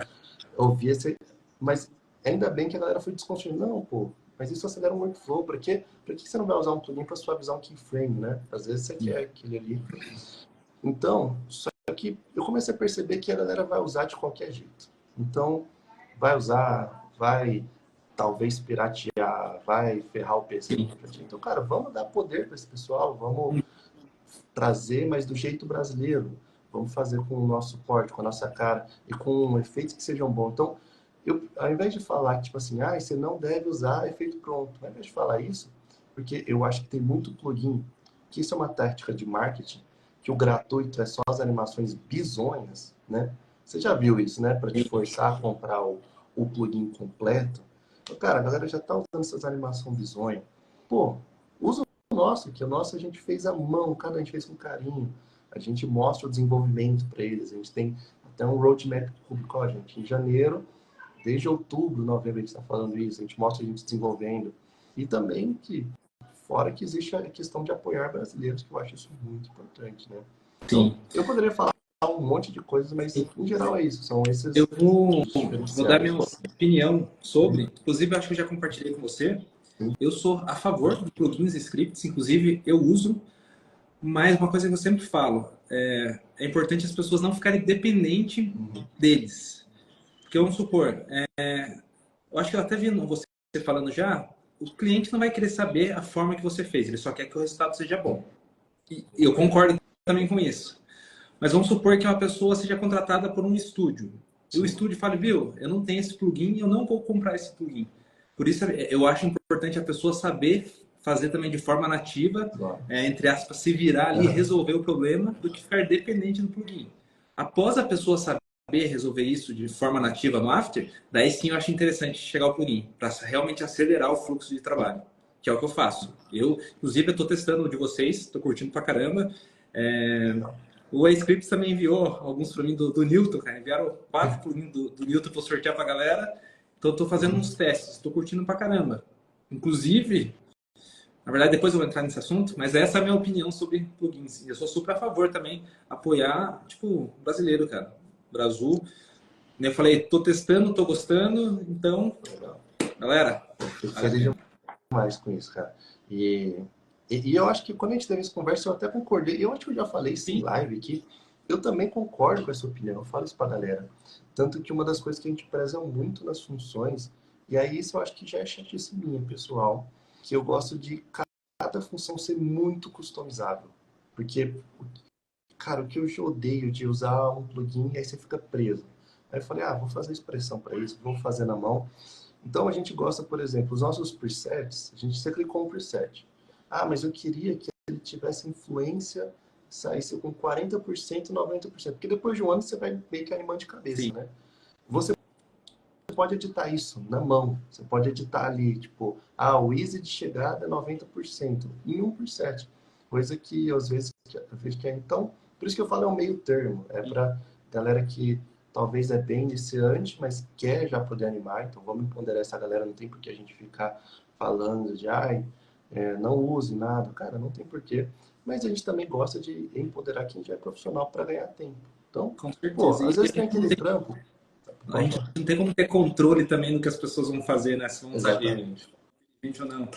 Speaker 2: ouvia esse, mas ainda bem que a galera foi desconstruindo. Não, pô, mas isso acelera um workflow, por que você não vai usar um plugin para suavizar um keyframe, né? Às vezes você quer aquele ali. Então, só que eu comecei a perceber que a galera vai usar de qualquer jeito. Então, vai usar, vai talvez piratear, vai ferrar o PC do outro dia. Então, cara, vamos dar poder para esse pessoal, vamos trazer, mas do jeito brasileiro. Vamos fazer com o nosso suporte, com a nossa cara e com efeitos que sejam bons. Então, ao invés de falar, tipo assim, ah, você não deve usar efeito pronto, ao invés de falar isso, porque eu acho que tem muito plugin, que isso é uma tática de marketing, que o gratuito é só as animações bizonhas, né? Você já viu isso, né? Para te forçar a comprar o plugin completo. Então, cara, a galera já tá usando essas animações bizonhas. Pô, usa o nosso, que o nosso a gente fez à mão, cada a gente fez com carinho. A gente mostra o desenvolvimento para eles. A gente tem até um roadmap que publicou, a gente, em janeiro, desde outubro, novembro, a gente está falando isso. A gente mostra a gente desenvolvendo. E também que, fora que existe a questão de apoiar brasileiros, que eu acho isso muito importante, né? Então,
Speaker 1: Sim.
Speaker 2: eu poderia falar um monte de coisas, mas em geral é isso. São esses
Speaker 1: Eu
Speaker 2: os
Speaker 1: vou dar
Speaker 2: diferenciais.
Speaker 1: minha opinião sobre, inclusive eu acho que eu já compartilhei com você. Eu sou a favor de plugins e scripts, inclusive eu uso, mas uma coisa que eu sempre falo, é importante as pessoas não ficarem dependentes deles. Porque vamos supor, eu acho que eu até vi você falando já, o cliente não vai querer saber a forma que você fez, ele só quer que o resultado seja bom. E eu concordo também com isso. Mas vamos supor que uma pessoa seja contratada por um estúdio. E o estúdio fala, viu, eu não tenho esse plugin, eu não vou comprar esse plugin. Por isso, eu acho importante a pessoa saber fazer também de forma nativa, entre aspas, se virar ali e resolver o problema, do que ficar dependente do plugin. Após a pessoa saber resolver isso de forma nativa no After, daí sim eu acho interessante chegar ao plugin, para realmente acelerar o fluxo de trabalho, que é o que eu faço. Inclusive, eu estou testando o de vocês, estou curtindo pra caramba. O A-Scripts também enviou alguns para mim do Newton, cara. Enviaram 4 plugins do Newton para sortear para a galera. Então, estou fazendo uns testes. Estou curtindo pra caramba. Inclusive, na verdade, depois eu vou entrar nesse assunto, mas essa é a minha opinião sobre plugins. Eu sou super a favor também, apoiar, tipo, brasileiro, cara. Brasil. Eu falei, estou testando, estou gostando. Então, galera,
Speaker 2: Fico feliz demais com isso, cara. E eu acho que quando a gente teve essa conversa, eu até concordei. Eu acho que eu já falei isso em live aqui. Eu também concordo com essa opinião. Eu falo isso pra galera. Tanto que uma das coisas que a gente preza muito nas funções, e aí isso eu acho que já é chatice minha, pessoal, que eu gosto de cada função ser muito customizável. Porque, cara, o que eu odeio de usar um plugin e aí você fica preso. Aí eu falei, vou fazer expressão para isso, vou fazer na mão. Então a gente gosta, por exemplo, os nossos presets, você clicou um preset. Mas eu queria que ele tivesse influência, saísse com 40%, 90%. Porque depois de um ano você vai meio que animando de cabeça, né? Você pode editar isso na mão. Você pode editar ali, tipo, o easy de chegada é 90% em um preset. Coisa que às vezes eu vejo que é. Então, por isso que eu falo é um meio termo. É para galera que talvez é bem iniciante, mas quer já poder animar. Então vamos empoderar essa galera. Não tem por que a gente ficar falando de não use nada. Cara, não tem porquê. Mas a gente também gosta de empoderar quem já é profissional para ganhar tempo. Então,
Speaker 1: com certeza.
Speaker 2: às vezes tem aquele trampo.
Speaker 1: A gente não tem como ter controle também do que as pessoas vão fazer, né? Se vão usar de repente ou não.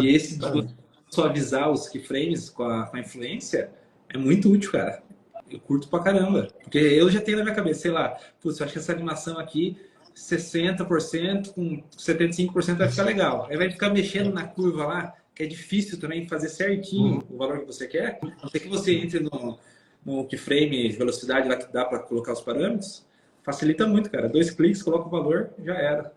Speaker 1: E esse de suavizar os keyframes com a influência é muito útil, cara. Eu curto pra caramba. Porque eu já tenho na minha cabeça, sei lá, putz, eu acho que essa animação aqui, 60% com 75% vai ficar legal. Aí vai ficar mexendo na curva lá, que é difícil também fazer certinho o valor que você quer. A não ser que você entre no keyframe, velocidade lá que dá para colocar os parâmetros. Facilita muito, cara. 2 cliques, coloca o valor, já era.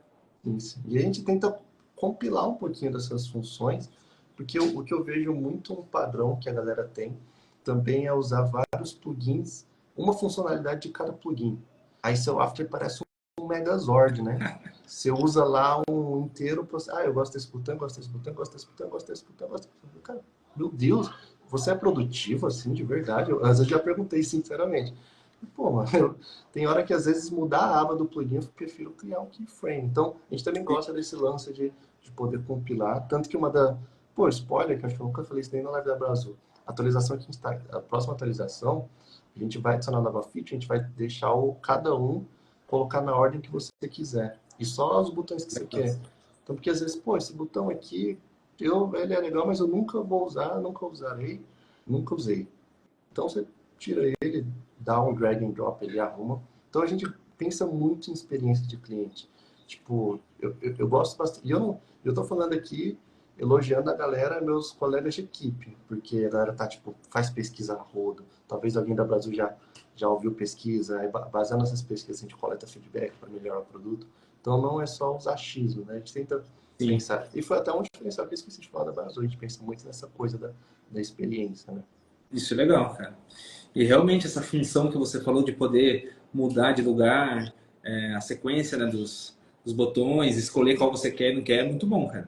Speaker 2: Isso. E a gente tenta compilar um pouquinho dessas funções, porque o que eu vejo muito um padrão que a galera tem também é usar vários plugins, uma funcionalidade de cada plugin. Aí seu After parece um Megazord, né? Você usa lá um inteiro processo. Eu gosto desse botão, gosto desse botão, gosto desse botão, gosto desse botão, gosto desse botão. Cara, meu Deus, você é produtivo assim, de verdade? Às vezes já perguntei sinceramente. Pô, mano, tem hora que às vezes mudar a aba do plugin eu prefiro criar um keyframe. Então, a gente também gosta desse lance de poder compilar. Tanto que Pô, spoiler, que eu acho que eu nunca falei isso nem na live da Brasil. A atualização que a gente está. A próxima atualização, a gente vai adicionar nova feature, a gente vai deixar cada um colocar na ordem que você quiser. E só os botões que você quer. Então, porque às vezes, pô, esse botão aqui, ele é legal, mas eu nunca vou usar, nunca usarei, nunca usei. Então, você tira ele, dá um drag and drop, ele arruma. Então a gente pensa muito em experiência de cliente. Tipo, eu gosto bastante. E eu tô falando aqui, elogiando a galera, meus colegas de equipe, porque a galera tá, tipo, faz pesquisa a rodo. Talvez alguém da Brasil já ouviu pesquisa, aí, baseado nessas pesquisas a gente coleta feedback para melhorar o produto. Então não é só os achismos, né? A gente tenta pensar. E foi até um diferencial que eu esqueci de falar da Brasil. A gente pensa muito nessa coisa da experiência, né?
Speaker 1: Isso é legal, cara. E realmente essa função que você falou de poder mudar de lugar, a sequência, né, dos botões, escolher qual você quer e não quer, é muito bom, cara.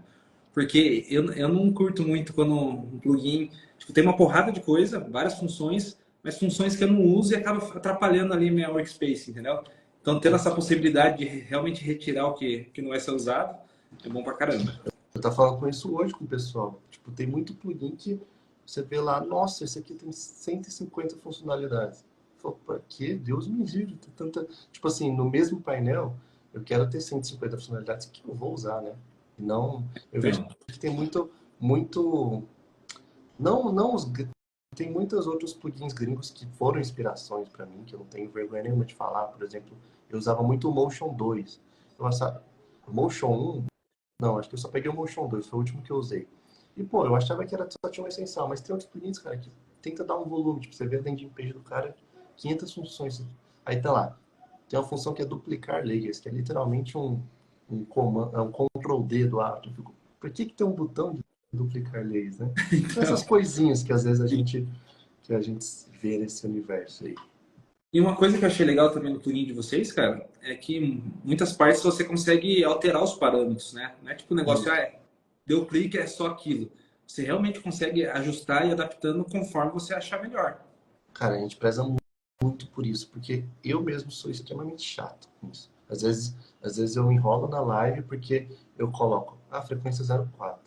Speaker 1: Porque eu não curto muito quando um plugin tipo, tem uma porrada de coisa, várias funções, mas funções que eu não uso e acaba atrapalhando ali minha workspace, entendeu? Então, tendo essa possibilidade de realmente retirar o que não vai ser usado, é bom pra caramba.
Speaker 2: Eu tava falando com isso hoje com o pessoal. Tipo, tem muito plugin que você vê lá, nossa, esse aqui tem 150 funcionalidades. Falei, pra quê? Deus me livre. Tem tanta... Tipo assim, no mesmo painel, eu quero ter 150 funcionalidades que eu vou usar, né? Não, eu vejo
Speaker 1: Então,
Speaker 2: que tem muito, não os, tem muitos outros plugins gringos que foram inspirações para mim, que eu não tenho vergonha nenhuma de falar. Por exemplo, eu usava muito o Motion 2. Eu achava, o Motion 1, não, acho que eu só peguei o Motion 2, foi o último que eu usei. E, pô, eu achava que era só tinha um essencial, mas tem outros plugins, cara, que tenta dar um volume. Tipo, você vê a landing page do cara, 500 funções. Aí tá lá, tem uma função que é duplicar layers, que é literalmente um comando, um Ctrl D do ato. Eu fico, por que tem um botão de duplicar layers, né? São essas
Speaker 1: então.
Speaker 2: coisinhas que às vezes
Speaker 1: E,
Speaker 2: que a gente vê nesse universo aí.
Speaker 1: e uma coisa que eu achei legal também no plugin de vocês, cara, é que em muitas partes você consegue alterar os parâmetros, né? Não é tipo um negócio,
Speaker 2: Isso.
Speaker 1: deu clique, é só aquilo. Você realmente consegue ajustar e adaptando conforme você achar melhor.
Speaker 2: Cara, a gente preza muito por isso, porque eu mesmo sou extremamente chato com isso. Às vezes eu enrolo na live porque eu coloco a frequência 04,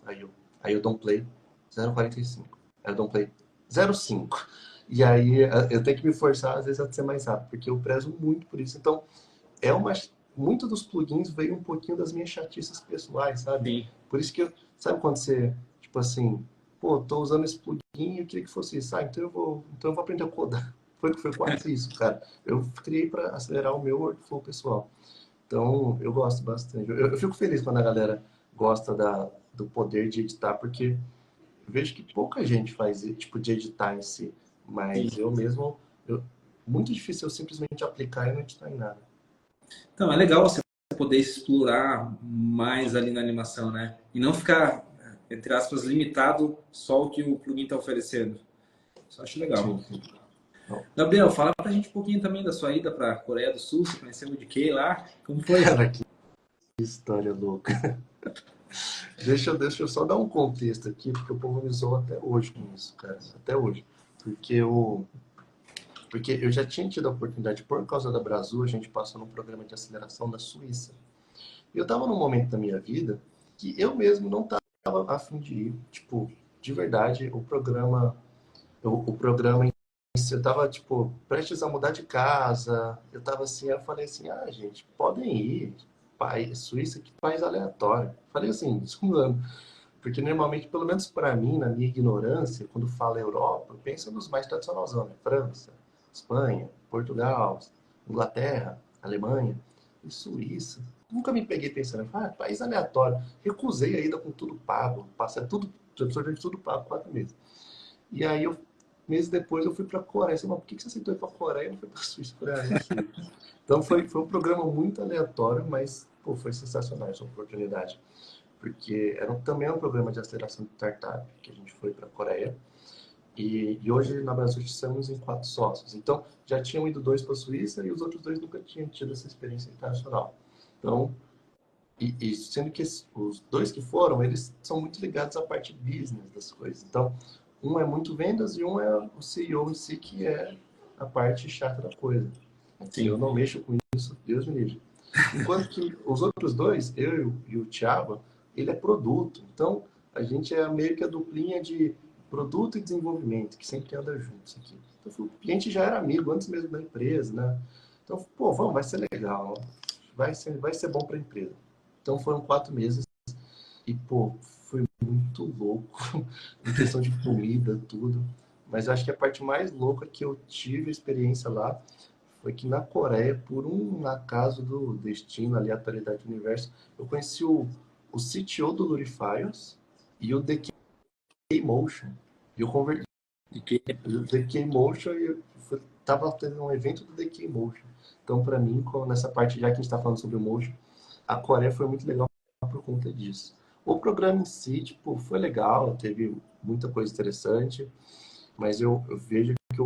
Speaker 2: aí eu dou um play 0,45, aí eu dou um play 0,5. E aí eu tenho que me forçar às vezes a ser mais rápido, porque eu prezo muito por isso. Então, é uma muito dos plugins veio um pouquinho das minhas chatices pessoais, sabe?
Speaker 1: Sim.
Speaker 2: Por isso que sabe quando você, tipo assim, pô, tô usando esse plugin e eu queria que fosse isso, então eu vou aprender a codar. Foi quase isso, cara. Eu criei para acelerar o meu workflow pessoal. Então, eu gosto bastante. Eu fico feliz quando a galera gosta do poder de editar, porque eu vejo que pouca gente faz tipo de editar em si,
Speaker 1: Sim.
Speaker 2: mas eu mesmo, muito difícil eu simplesmente aplicar e não editar em nada.
Speaker 1: Então, é legal você poder explorar mais ali na animação, né? E não ficar, entre aspas, limitado só o que o plugin está oferecendo. Isso eu acho legal.
Speaker 2: Sim, sim. Não.
Speaker 1: Gabriel, fala pra gente um pouquinho também da sua ida para a Coreia do Sul. Você conheceu o DK lá? Como foi?
Speaker 2: Cara, que história louca. Deixa eu só dar um contexto aqui, porque o povo me zoa até hoje com isso, cara. Até hoje. Porque eu já tinha tido a oportunidade, por causa da Brasil, a gente passou num programa de aceleração da Suíça. E eu estava num momento da minha vida que eu mesmo não estava a fim de ir. Tipo, de verdade, o programa em si, eu estava, tipo, prestes a mudar de casa. Eu estava assim, eu falei assim, gente, podem ir. Suíça, que país aleatório. Falei assim, desculpando. Porque normalmente, pelo menos para mim, na minha ignorância, quando fala Europa, eu penso nos mais tradicionais, né? França, Espanha, Portugal, Inglaterra, Alemanha e Suíça. Nunca me peguei pensando, país aleatório. Recusei a ida com tudo pago, passei tudo, absolutamente tudo pago, 4 meses. E aí, meses depois, eu fui para a Coreia. Eu falei, mas por que você aceitou ir para a Coreia e não foi para a Suíça? Eu falei, não sei. Então, foi um programa muito aleatório, mas pô, foi sensacional essa oportunidade porque também é um programa de aceleração de startup, que a gente foi para a Coreia. E hoje na Brasil estamos em 4 sócios. Então, já tinham ido 2 para a Suíça e os outros 2 nunca tinham tido essa experiência internacional. Então, e sendo que os 2 que foram, eles são muito ligados à parte business das coisas. Então, um é muito vendas e um é o CEO em si, que é a parte chata da coisa. Que eu
Speaker 1: Sim.
Speaker 2: não mexo com isso, Deus me livre. Enquanto que os outros 2, eu e o Thiago, ele é produto. Então, a gente é meio que a duplinha de produto e desenvolvimento, que sempre anda juntos aqui. Então, o cliente já era amigo antes mesmo da empresa, né? Então, pô, vamos, vai ser legal, vai ser bom para a empresa. Então, foram 4 meses e, pô, foi muito louco em questão de comida, tudo. Mas eu acho que a parte mais louca que eu tive experiência lá foi que na Coreia, por um acaso do destino, aleatoriedade do universo, eu conheci o CTO do Lurifiers e o DK Motion. E eu conversei
Speaker 1: E que
Speaker 2: o DK Motion e eu tava tendo um evento do DK Motion. Então, para mim, nessa parte, já que a gente está falando sobre o Motion, a Coreia foi muito legal por conta disso. O programa em si, tipo, foi legal, teve muita coisa interessante, mas eu vejo que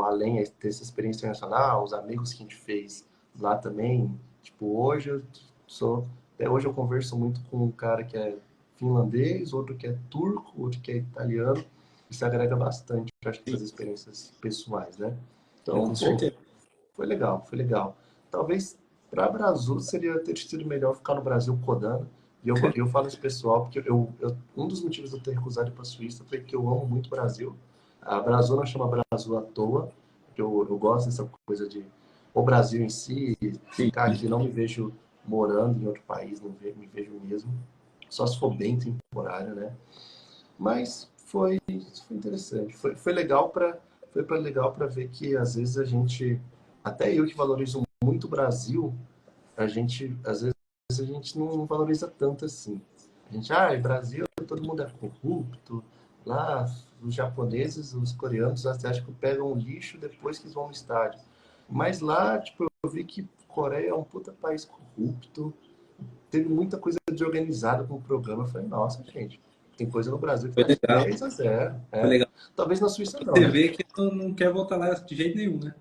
Speaker 2: além de ter essa experiência internacional, os amigos que a gente fez lá também, tipo, até hoje eu converso muito com um cara que é finlandês, outro que é turco, outro que é italiano, isso agrega bastante, eu acho que essas experiências pessoais, né? Então,
Speaker 1: com
Speaker 2: pô,
Speaker 1: certeza.
Speaker 2: foi legal, foi legal. Talvez para Brasil seria ter sido melhor ficar no Brasil codando. E eu falo isso pessoal, porque um dos motivos de eu ter recusado ir para a Suíça foi que eu amo muito o Brasil. A Brasil não chama Brasil à toa, porque eu gosto dessa coisa de o Brasil em si,
Speaker 1: Sim.
Speaker 2: ficar aqui, não me vejo morando em outro país, não me vejo mesmo, só se for bem temporário, né? Mas foi interessante, foi legal para ver que às vezes a gente, até eu que valorizo muito o Brasil, às vezes a gente não valoriza tanto assim. A gente, Brasil, todo mundo é corrupto. Lá, os japoneses, os coreanos, os asiáticos pegam lixo depois que vão no estádio. Mas lá, tipo, eu vi que Coreia é um puta país corrupto. Teve muita coisa desorganizada com o programa. Eu falei, nossa, gente, tem coisa no Brasil que
Speaker 1: Foi
Speaker 2: tá de
Speaker 1: legal,
Speaker 2: 10-0.
Speaker 1: foi
Speaker 2: É.
Speaker 1: legal.
Speaker 2: Talvez na Suíça não,
Speaker 1: Você
Speaker 2: né?
Speaker 1: vê que não quer voltar lá de jeito nenhum, né?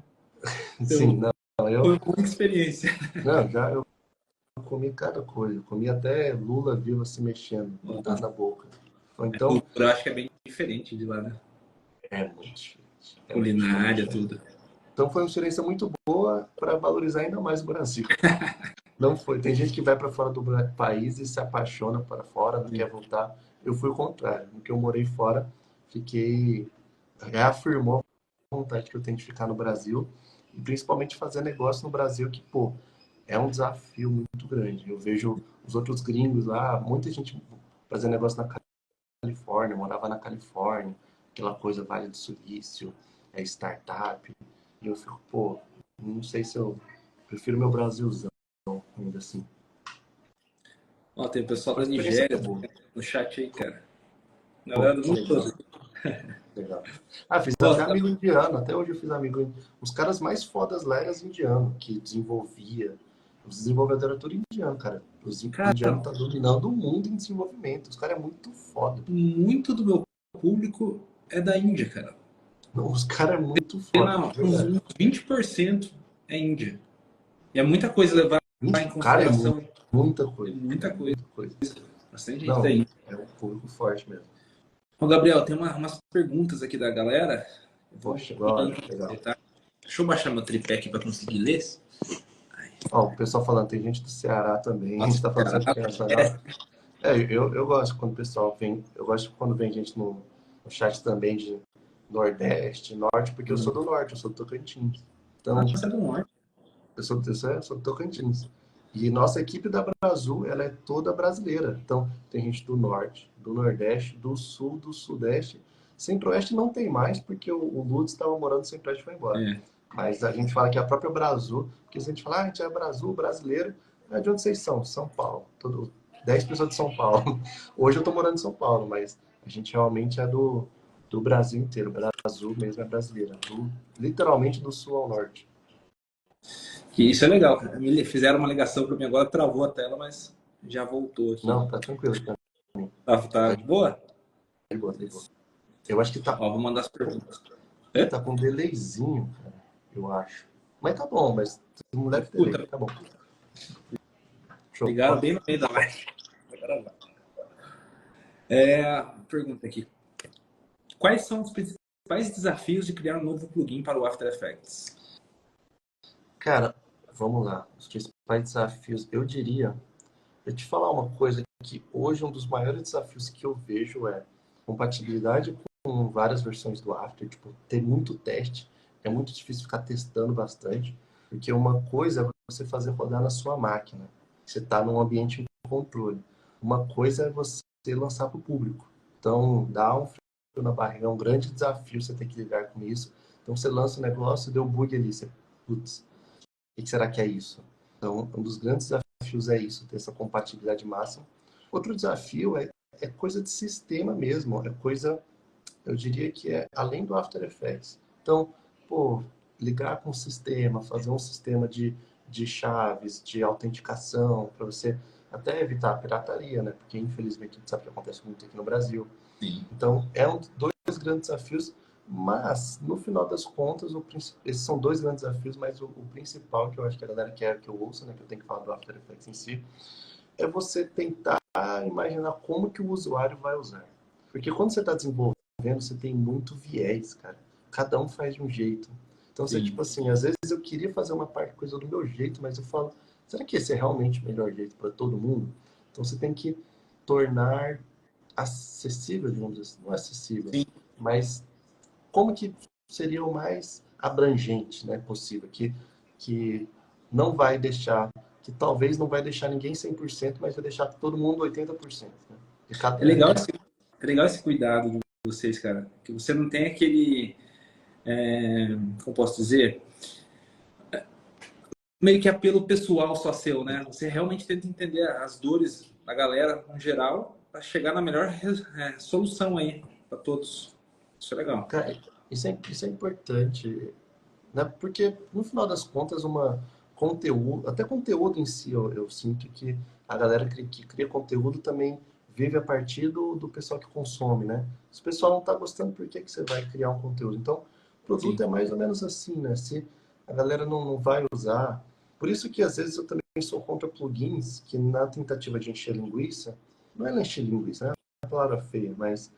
Speaker 2: Sim,
Speaker 1: Então,
Speaker 2: não.
Speaker 1: foi
Speaker 2: Eu,
Speaker 1: uma boa experiência.
Speaker 2: não, já eu comi cada coisa. Eu comi até Lula viva se mexendo, grudado na boca.
Speaker 1: A
Speaker 2: Então,
Speaker 1: cultura eu acho que é bem diferente de lá, né?
Speaker 2: é muito diferente. É muito
Speaker 1: Culinária,
Speaker 2: diferente.
Speaker 1: tudo.
Speaker 2: Então foi uma experiência muito boa para valorizar ainda mais o Brasil. Não foi. Tem gente que vai para fora do país e se apaixona para fora, não quer voltar. Eu fui o contrário. No que eu morei fora, fiquei. Reafirmou a vontade que eu tenho de ficar no Brasil e principalmente fazer negócio no Brasil, que, pô, é um desafio muito grande. Eu vejo os outros gringos lá, muita gente fazendo negócio na Califórnia, morava na Califórnia, aquela coisa Vale do Silício, é startup. E eu fico, pô, não sei se eu prefiro meu Brasilzão, ainda assim.
Speaker 1: Ó, tem o pessoal
Speaker 2: Foi
Speaker 1: da
Speaker 2: uma experiência
Speaker 1: Nigéria
Speaker 2: boa.
Speaker 1: no chat aí, cara.
Speaker 2: Pô,
Speaker 1: Galera do
Speaker 2: que
Speaker 1: mundo
Speaker 2: legal,
Speaker 1: todo.
Speaker 2: legal. Fiz até
Speaker 1: Gosta?
Speaker 2: amigo indiano, até hoje eu fiz amigo. Os caras mais fodas lá eram os indianos, que desenvolvia. Os desenvolvedores eram tudo indiano, cara. Os indianos
Speaker 1: Cara,
Speaker 2: tá dominando o mundo em desenvolvimento. Os caras é muito foda.
Speaker 1: muito do meu público é da Índia, cara.
Speaker 2: Não, os caras é muito
Speaker 1: Tem
Speaker 2: foda,
Speaker 1: lá
Speaker 2: de verdade.
Speaker 1: uns 20% é Índia. E é muita coisa levar em
Speaker 2: Cara, é
Speaker 1: consideração.
Speaker 2: muita
Speaker 1: É
Speaker 2: coisa.
Speaker 1: muita
Speaker 2: É
Speaker 1: coisa.
Speaker 2: muita coisa.
Speaker 1: Bastante gente da
Speaker 2: Não,
Speaker 1: Índia.
Speaker 2: é um público forte mesmo.
Speaker 1: Ô, Gabriel, tem umas perguntas aqui da galera. Eu vou
Speaker 2: Poxa, agora,
Speaker 1: falando pra você,
Speaker 2: legal.
Speaker 1: tá? Deixa eu baixar meu tripé aqui para conseguir ler.
Speaker 2: Ó, o pessoal falando, tem gente do Ceará também, a gente
Speaker 1: Nossa,
Speaker 2: tá falando
Speaker 1: cara,
Speaker 2: sempre internacional. Eu gosto quando o pessoal vem, eu gosto quando vem gente no chat também de Nordeste, Norte, porque eu sou do Norte, eu sou do Tocantins. Então,
Speaker 1: você é do norte.
Speaker 2: eu sou do Tocantins. E nossa equipe da Brasil, ela é toda brasileira. Então, tem gente do Norte, do Nordeste, do Sul, do Sudeste. Centro-Oeste não tem mais, porque o Lutz estava morando no Centro-Oeste e foi embora.
Speaker 1: É.
Speaker 2: Mas a gente fala que é a própria Brasil, porque se a gente falar, a gente é Brasil, brasileiro, é de onde vocês são? São Paulo. 10 pessoas de São Paulo. Hoje eu estou morando em São Paulo, mas a gente realmente é do Brasil inteiro. O Brasil mesmo é brasileira. Literalmente do sul ao norte.
Speaker 1: Que isso é legal, cara. Fizeram uma ligação para mim agora, travou a tela, mas já voltou aqui.
Speaker 2: Não, tá tranquilo. Tá,
Speaker 1: Tá
Speaker 2: tá
Speaker 1: de boa?
Speaker 2: de boa, tá de boa. Eu acho que tá,
Speaker 1: Ó, vou mandar as perguntas. É?
Speaker 2: tá com um delayzinho, cara. Eu acho. Mas tá bom, mas não deve ter delay.
Speaker 1: Puta,
Speaker 2: Tá bom. Show.
Speaker 1: ligaram bem no meio da live. Pergunta aqui. Quais são os principais desafios de criar um novo plugin para o After Effects?
Speaker 2: Cara, vamos lá. Os principais desafios, eu te falar uma coisa que hoje um dos maiores desafios que eu vejo é compatibilidade com várias versões do After, tipo, ter muito teste, é muito difícil ficar testando bastante, porque uma coisa é você fazer rodar na sua máquina, você está num ambiente de controle. Uma coisa é você lançar para o público. Então, dá um frio na barriga, é um grande desafio você ter que lidar com isso. Então, você lança o negócio, deu bug ali, você, putz, o que será que é isso? Então, um dos grandes desafios é isso, ter essa compatibilidade máxima. Outro desafio é coisa de sistema mesmo, é coisa, eu diria que é além do After Effects. Então, pô, ligar com o sistema, fazer um sistema de chaves, de autenticação, para você até evitar a pirataria, né? Porque infelizmente a gente sabe que acontece muito aqui no Brasil.
Speaker 1: Sim.
Speaker 2: Então, dois grandes desafios, mas, no final das contas, esses são dois grandes desafios, mas o principal que eu acho que a galera quer que eu ouça, né, que eu tenho que falar do After Effects em si, é você tentar imaginar como que o usuário vai usar. Porque quando você está desenvolvendo, você tem muito viés, cara. Cada um faz de um jeito. Então, você,
Speaker 1: Sim.
Speaker 2: tipo assim, às vezes eu queria fazer uma coisa do meu jeito, mas eu falo, será que esse é realmente o melhor jeito para todo mundo? Então, você tem que tornar acessível, digamos assim, não acessível,
Speaker 1: Sim.
Speaker 2: mas como que seria o mais abrangente, né, possível, que não vai deixar, que talvez não vai deixar ninguém 100%, mas vai deixar todo mundo 80%, né? E
Speaker 1: É
Speaker 2: cada,
Speaker 1: legal esse, é legal esse cuidado de vocês, cara. Que você não tem aquele, como posso dizer, meio que apelo pessoal só seu, né? Você realmente tenta entender as dores da galera no geral para chegar na melhor solução aí para todos. Isso é legal.
Speaker 2: cara, isso é importante, né? Porque no final das contas, conteúdo, até conteúdo em si, eu sinto que a galera que cria conteúdo também vive a partir do pessoal que consome, né? Se o pessoal não está gostando, por que você vai criar um conteúdo? Então, o produto
Speaker 1: Sim.
Speaker 2: é mais ou menos assim, né? Se a galera não vai usar. Por isso que às vezes eu também sou contra plugins que na tentativa de encher linguiça, não é encher linguiça, né? É uma palavra feia, mas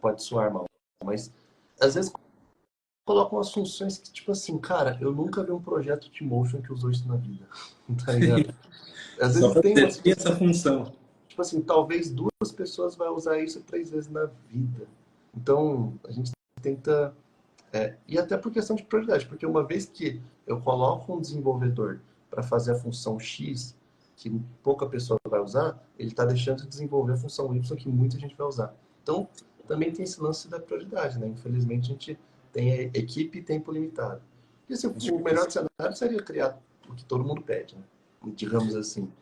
Speaker 2: pode soar mal. Mas às vezes colocam as funções que, tipo assim, cara, eu nunca vi um projeto de motion que usou isso na vida, tá ligado? Às
Speaker 1: Só
Speaker 2: vezes
Speaker 1: para
Speaker 2: tem
Speaker 1: dizer,
Speaker 2: umas
Speaker 1: tem
Speaker 2: coisas,
Speaker 1: essa função.
Speaker 2: tipo assim, talvez 2 pessoas vai usar isso 3 vezes na vida. Então, a gente tenta... e até por questão de prioridade, porque uma vez que eu coloco um desenvolvedor para fazer a função X, que pouca pessoa vai usar, ele está deixando de desenvolver a função Y, que muita gente vai usar. Então, também tem esse lance da prioridade, né? Infelizmente, a gente tem a equipe e tempo limitado. E assim,
Speaker 1: Com
Speaker 2: o melhor
Speaker 1: certeza.
Speaker 2: cenário seria criar o que todo mundo pede, né? Digamos assim.
Speaker 1: Cara,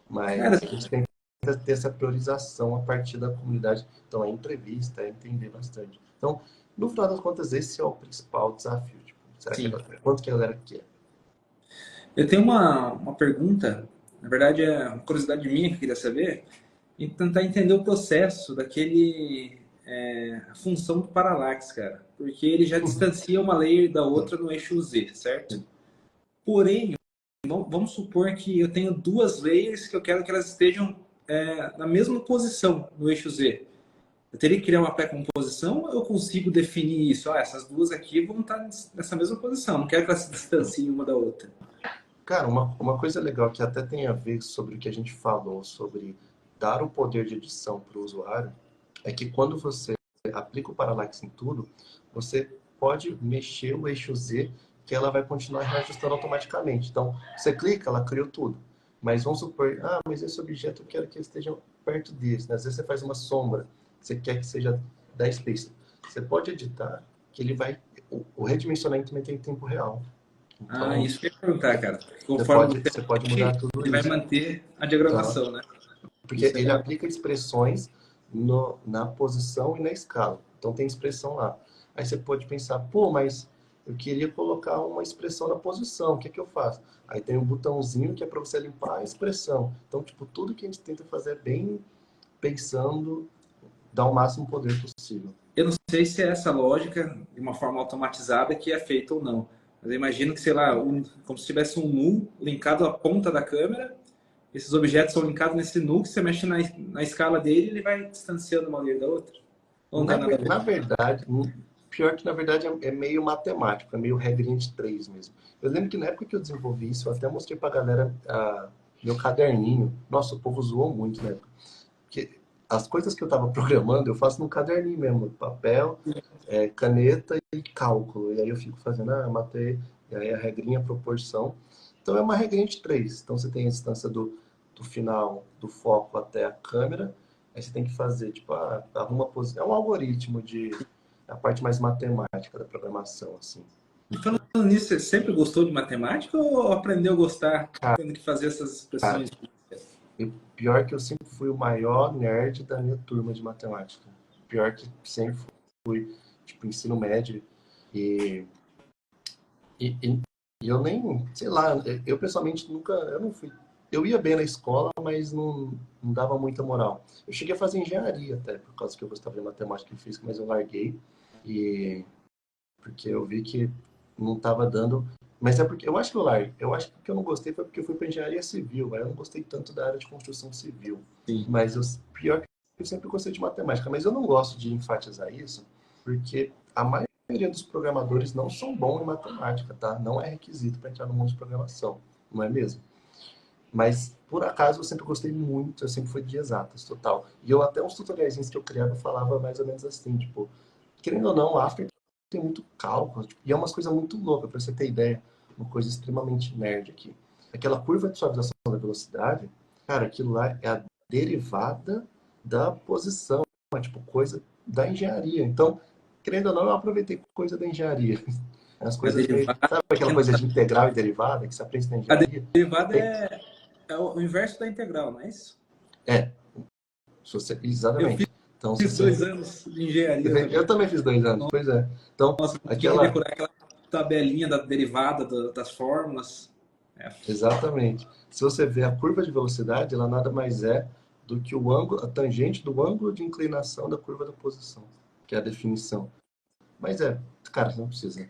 Speaker 2: Mas a gente tem que ter essa priorização a partir da comunidade. Então, é entrevista, é entender bastante. Então, no final das contas, esse é o principal desafio. Tipo, será que
Speaker 1: sim.
Speaker 2: quanto que a galera quer?
Speaker 1: Eu tenho uma pergunta, na verdade é uma curiosidade minha que eu queria saber, e tentar entender o processo daquele, a função do parallax, cara. Porque ele já distancia uma layer da outra no eixo Z, certo? Porém, vamos supor que eu tenho duas layers que eu quero que elas estejam na mesma posição no eixo Z. Eu teria que criar uma pré-composição ou eu consigo definir isso? Ah, essas duas aqui vão estar nessa mesma posição, não quero que elas se distanciem uma da outra.
Speaker 2: Cara, uma coisa legal que até tem a ver sobre o que a gente falou, sobre dar o poder de edição para o usuário, é que quando você aplica o Parallax em tudo, você pode mexer o eixo Z, que ela vai continuar reajustando automaticamente. Então, você clica, ela criou tudo. Mas vamos supor, mas esse objeto eu quero que ele esteja perto desse, né? Às vezes você faz uma sombra, você quer que seja 10 pixels. Você pode editar que ele vai... O redimensionamento também tem tempo real.
Speaker 1: Ah,
Speaker 2: Então,
Speaker 1: isso que eu ia perguntar, cara. Conforme você
Speaker 2: você pode mudar
Speaker 1: mexe,
Speaker 2: tudo
Speaker 1: ele vai
Speaker 2: isso.
Speaker 1: manter a
Speaker 2: Tá?
Speaker 1: diagramação, né?
Speaker 2: Porque
Speaker 1: Isso é
Speaker 2: ele
Speaker 1: legal.
Speaker 2: aplica expressões na posição e na escala. Então tem expressão lá. Aí você pode pensar, pô, mas eu queria colocar uma expressão na posição, o que é que eu faço? Aí tem um botãozinho que é para você limpar a expressão. Então, tipo, tudo que a gente tenta fazer é bem pensando, dar o máximo poder possível.
Speaker 1: Eu não sei se é essa lógica, de uma forma automatizada, que é feita ou não. Mas eu imagino que, sei lá, como se tivesse um nu linkado à ponta da câmera. Esses objetos são linkados nesse nu, que você mexe na escala dele, ele vai distanciando uma layer da outra. Ou não tem nada a ver?
Speaker 2: Na verdade, pior que na verdade é meio matemático, é meio regrinha de 3 mesmo. Eu lembro que na época que eu desenvolvi isso, eu até mostrei pra galera meu caderninho. Nossa, o povo zoou muito na época. Porque as coisas que eu tava programando, eu faço num caderninho mesmo, papel, caneta e cálculo. E aí eu fico fazendo, matei, e aí a regrinha, a proporção. Então é uma regrinha de 3. Então você tem a distância do final, do foco até a câmera. Aí você tem que fazer, tipo, arruma posição. É um algoritmo a parte mais matemática da programação, assim.
Speaker 1: E falando nisso, você sempre gostou de matemática ou aprendeu a gostar tendo que fazer essas
Speaker 2: Cara,
Speaker 1: expressões?
Speaker 2: e pior que eu sempre fui o maior nerd da minha turma de matemática. Pior que sempre fui, tipo, ensino médio. E, e eu nem, sei lá, eu pessoalmente nunca, eu não fui. Eu ia bem na escola, mas não dava muita moral. Eu cheguei a fazer engenharia até, por causa que eu gostava de matemática e física, mas eu larguei. E porque eu vi que não estava dando. Mas é porque eu acho que eu larguei. Eu acho que o que eu não gostei foi porque eu fui para engenharia civil. Aí eu não gostei tanto da área de construção civil.
Speaker 1: Sim.
Speaker 2: Mas pior que eu sempre gostei de matemática. Mas eu não gosto de enfatizar isso, porque a maioria dos programadores não são bons em matemática, tá? Não é requisito para entrar no mundo de programação, não é mesmo? Mas, por acaso, eu sempre gostei muito, eu sempre fui de exatas, total. E eu até uns tutoriais que eu criava, eu falava mais ou menos assim, tipo, querendo ou não, After tem muito cálculo, tipo, e é umas coisas muito loucas, para você ter ideia, uma coisa extremamente nerd aqui. Aquela curva de suavização da velocidade, cara, aquilo lá é a derivada da posição, é tipo coisa da engenharia. Então, querendo ou não, eu aproveitei coisa da engenharia. As
Speaker 1: A
Speaker 2: coisas meio.
Speaker 1: derivada,
Speaker 2: Sabe aquela coisa de integral e derivada que você aprende na
Speaker 1: a
Speaker 2: engenharia?
Speaker 1: derivada
Speaker 2: Tem-
Speaker 1: é o inverso da integral, não é isso?
Speaker 2: É,
Speaker 1: Eu
Speaker 2: exatamente. Então, se
Speaker 1: fiz
Speaker 2: você.
Speaker 1: 2 anos de engenharia
Speaker 2: Eu
Speaker 1: também.
Speaker 2: também fiz 2 anos, pois é. Então,
Speaker 1: Tinha que
Speaker 2: aquela.
Speaker 1: decorar aquela tabelinha da derivada das fórmulas. É,
Speaker 2: Exatamente. Se você vê a curva de velocidade, ela nada mais é do que o ângulo, a tangente do ângulo de inclinação da curva da posição, que é a definição. Mas cara, você não precisa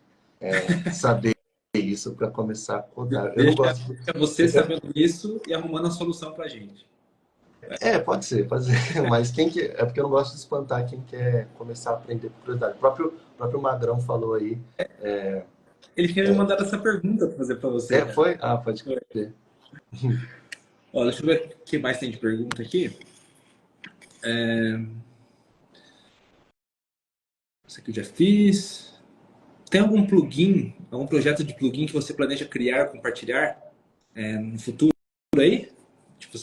Speaker 2: saber isso para começar a codar. Eu não
Speaker 1: deixa,
Speaker 2: gosto.
Speaker 1: deixa você sabendo isso e arrumando a solução pra gente.
Speaker 2: Pode ser, pode ser. Mas é porque eu não gosto de espantar quem quer começar a aprender por curiosidade. O próprio Magrão falou aí.
Speaker 1: Ele tinha me mandado essa pergunta pra fazer pra você, cara.
Speaker 2: Foi? Ah, pode crer.
Speaker 1: Ó, deixa eu ver o que mais tem de pergunta aqui. Isso aqui eu já fiz. Tem algum plugin, algum projeto de plugin que você planeja criar, compartilhar no futuro aí? Tipo,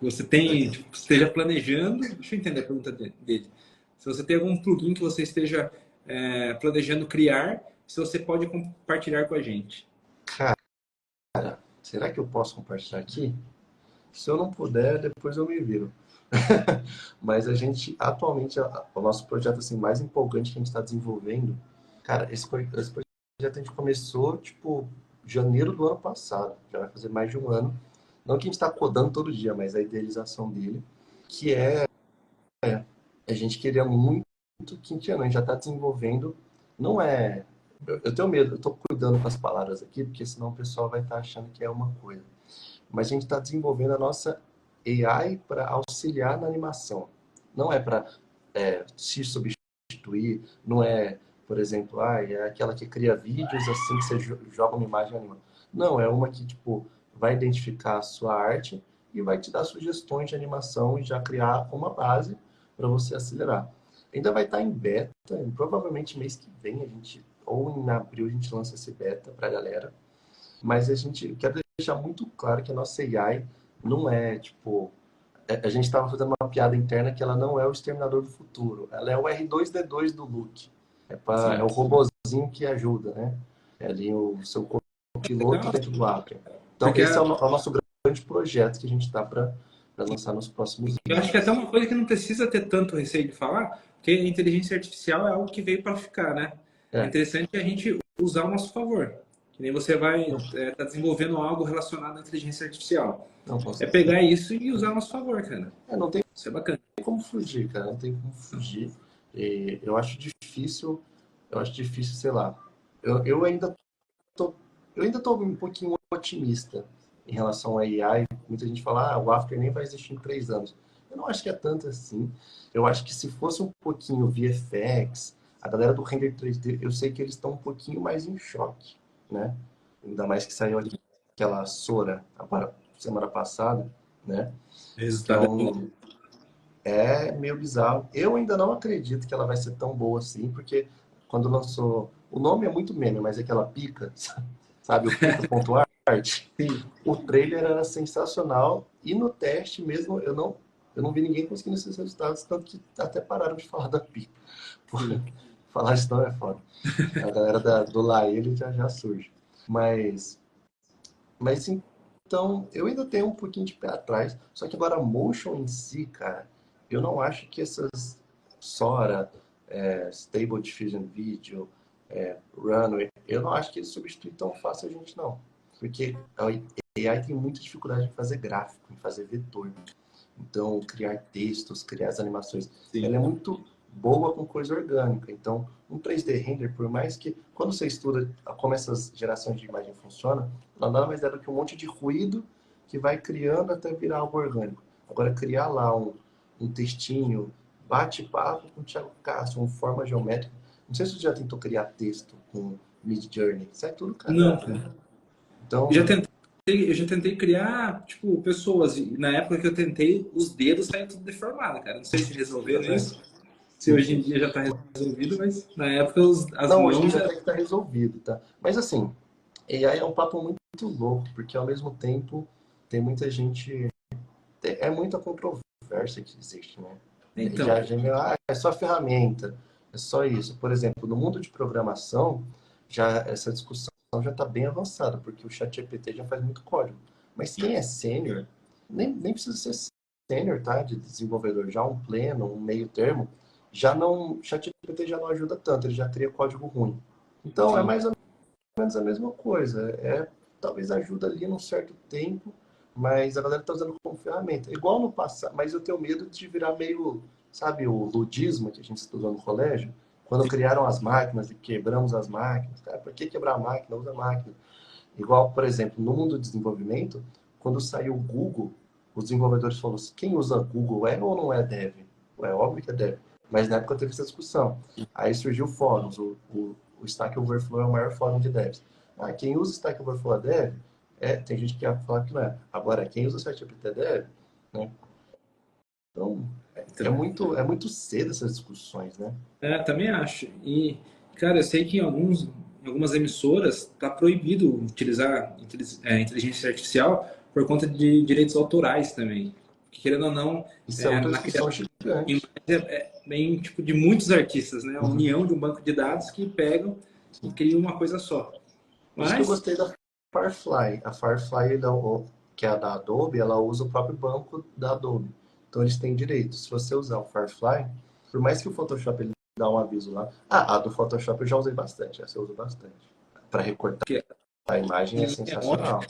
Speaker 1: você tem, tipo, esteja planejando. Deixa eu entender a pergunta dele. Se você tem algum plugin que você esteja planejando criar, se você pode compartilhar com a gente.
Speaker 2: Cara, será que eu posso compartilhar aqui? Se eu não puder, depois eu me viro. Mas a gente, atualmente, o nosso projeto assim, mais empolgante que a gente está desenvolvendo, cara, esse projeto a gente começou, tipo, janeiro do ano passado. Já vai fazer mais de um ano. Não que a gente está codando todo dia, mas a idealização dele, que a gente queria muito que a gente já está desenvolvendo. Não é. Eu tenho medo, eu estou cuidando com as palavras aqui, porque senão o pessoal vai estar achando que é uma coisa. Mas a gente está desenvolvendo a nossa AI para auxiliar na animação. Não é para se substituir, não é, por exemplo, é aquela que cria vídeos assim que você joga uma imagem animada. Não, é uma que tipo vai identificar a sua arte e vai te dar sugestões de animação e já criar uma base para você acelerar. Ainda vai estar em beta, provavelmente mês que vem a gente ou em abril a gente lança esse beta para a galera. Mas a gente quer deixar muito claro que a nossa AI não é, tipo... A gente estava fazendo uma piada interna que ela não é o Exterminador do Futuro. Ela é o R2-D2 do Luke. É
Speaker 1: Sim.
Speaker 2: o robozinho que ajuda, né? É ali o seu piloto
Speaker 1: Legal,
Speaker 2: dentro do Apple. Então,
Speaker 1: porque
Speaker 2: esse é o nosso grande projeto que a gente está para lançar nos próximos
Speaker 1: eu acho que é
Speaker 2: meses.
Speaker 1: até uma coisa que não precisa ter tanto receio de falar, porque a inteligência artificial é algo que veio para ficar, né? É
Speaker 2: É,
Speaker 1: interessante a gente usar ao nosso favor. Que nem você vai estar desenvolvendo algo relacionado à inteligência artificial.
Speaker 2: não, com
Speaker 1: É
Speaker 2: certeza.
Speaker 1: pegar isso e usar ao nosso favor, cara.
Speaker 2: Não tem
Speaker 1: Isso é bacana.
Speaker 2: como fugir, cara. Não tem como fugir. E eu acho difícil, sei lá. Eu ainda tô, eu ainda tô um pouquinho otimista em relação à AI. Muita gente fala, o After nem vai existir em 3 anos. Eu não acho que é tanto assim. Eu acho que se fosse um pouquinho VFX, a galera do render 3D, eu sei que eles estão um pouquinho mais em choque, né? Ainda mais que saiu aquela Sora semana passada, né?
Speaker 1: O resultado é bom.
Speaker 2: Então, é meio bizarro. Eu ainda não acredito que ela vai ser tão boa assim, porque quando lançou. O nome é muito meme, mas é aquela pica, sabe? O pica.art.
Speaker 1: Sim.
Speaker 2: O trailer era sensacional e no teste mesmo eu não vi ninguém conseguindo esses resultados, tanto que até pararam de falar da pica. Falar isso não é foda. A galera do Laele já surge. Mas, mas então, eu ainda tenho um pouquinho de pé atrás. Só que agora a motion em si, cara, eu não acho que essas Sora, Stable Diffusion Video, Runway, eu não acho que eles substituem tão fácil a gente, não. Porque a AI tem muita dificuldade em fazer gráfico, em fazer vetor. Então, criar textos, criar as animações.
Speaker 1: Sim.
Speaker 2: Ela é muito boa com coisa orgânica. Então, um 3D render, por mais que, quando você estuda como essas gerações de imagem funcionam, ela nada mais é do que um monte de ruído que vai criando até virar algo orgânico. Agora, criar lá um textinho, bate-papo com o Thiago Castro, uma forma geométrica. Não sei se você já tentou criar texto com Mid Journey. Isso é tudo
Speaker 1: Não,
Speaker 2: cagado.
Speaker 1: cara.
Speaker 2: Então,
Speaker 1: Eu já tentei criar, tipo, pessoas. E na época que eu tentei, os dedos saíram tudo deformados, cara. Não sei se resolveram
Speaker 2: tá vendo?
Speaker 1: isso. se hoje em dia já está resolvido, mas na época as
Speaker 2: Não, hoje em
Speaker 1: mãos
Speaker 2: dia
Speaker 1: eram...
Speaker 2: até que tá resolvido, tá? Mas assim, AI é um papo muito louco, porque ao mesmo tempo tem muita gente. É muita controvérsia que existe, né?
Speaker 1: Então,
Speaker 2: Já é só ferramenta, é só isso. Por exemplo, no mundo de programação, já essa discussão já está bem avançada, porque o ChatGPT já faz muito código. Mas quem é sênior, nem precisa ser sênior, tá? De desenvolvedor, já um pleno, um meio termo, já não, o ChatGPT já não ajuda tanto, ele já cria código ruim. Então é
Speaker 1: sim.
Speaker 2: mais ou menos a mesma coisa. Talvez ajuda ali num certo tempo, mas a galera está usando como ferramenta. Igual no passado, mas eu tenho medo de virar meio, sabe, o ludismo que a gente estudou no colégio, quando criaram as máquinas e quebramos as máquinas. Cara, por que quebrar a máquina? Usa a máquina. Igual, por exemplo, no mundo do desenvolvimento, quando saiu o Google, os desenvolvedores falaram assim, quem usa Google é ou não é dev? É óbvio que é dev. Mas na época teve essa discussão. Aí surgiu fóruns. O Stack Overflow é o maior fórum de devs. Ah, quem usa Stack Overflow é dev? Tem gente que fala que não é. Agora, quem usa ChatGPT é dev? Né? Então,
Speaker 1: Então,
Speaker 2: é muito cedo essas discussões, né?
Speaker 1: também acho. E, cara, eu sei que em algumas emissoras está proibido utilizar inteligência artificial por conta de direitos autorais também. Que, querendo ou não,
Speaker 2: Isso é outra
Speaker 1: na
Speaker 2: discussão
Speaker 1: criação de
Speaker 2: gigante.
Speaker 1: imagem vem tipo, de muitos artistas, né? A
Speaker 2: Uhum.
Speaker 1: união de um banco de dados que pegam e criam uma coisa só.
Speaker 2: Por isso que eu
Speaker 1: Mas,
Speaker 2: gostei da Firefly. A Firefly, que é a da Adobe, ela usa o próprio banco da Adobe. Então eles têm direito. Se você usar o Firefly, por mais que o Photoshop ele dá um aviso lá. Ah, a do Photoshop eu já usei bastante. Essa eu uso bastante. Para recortar
Speaker 1: que
Speaker 2: a imagem é
Speaker 1: é ótimo.
Speaker 2: sensacional.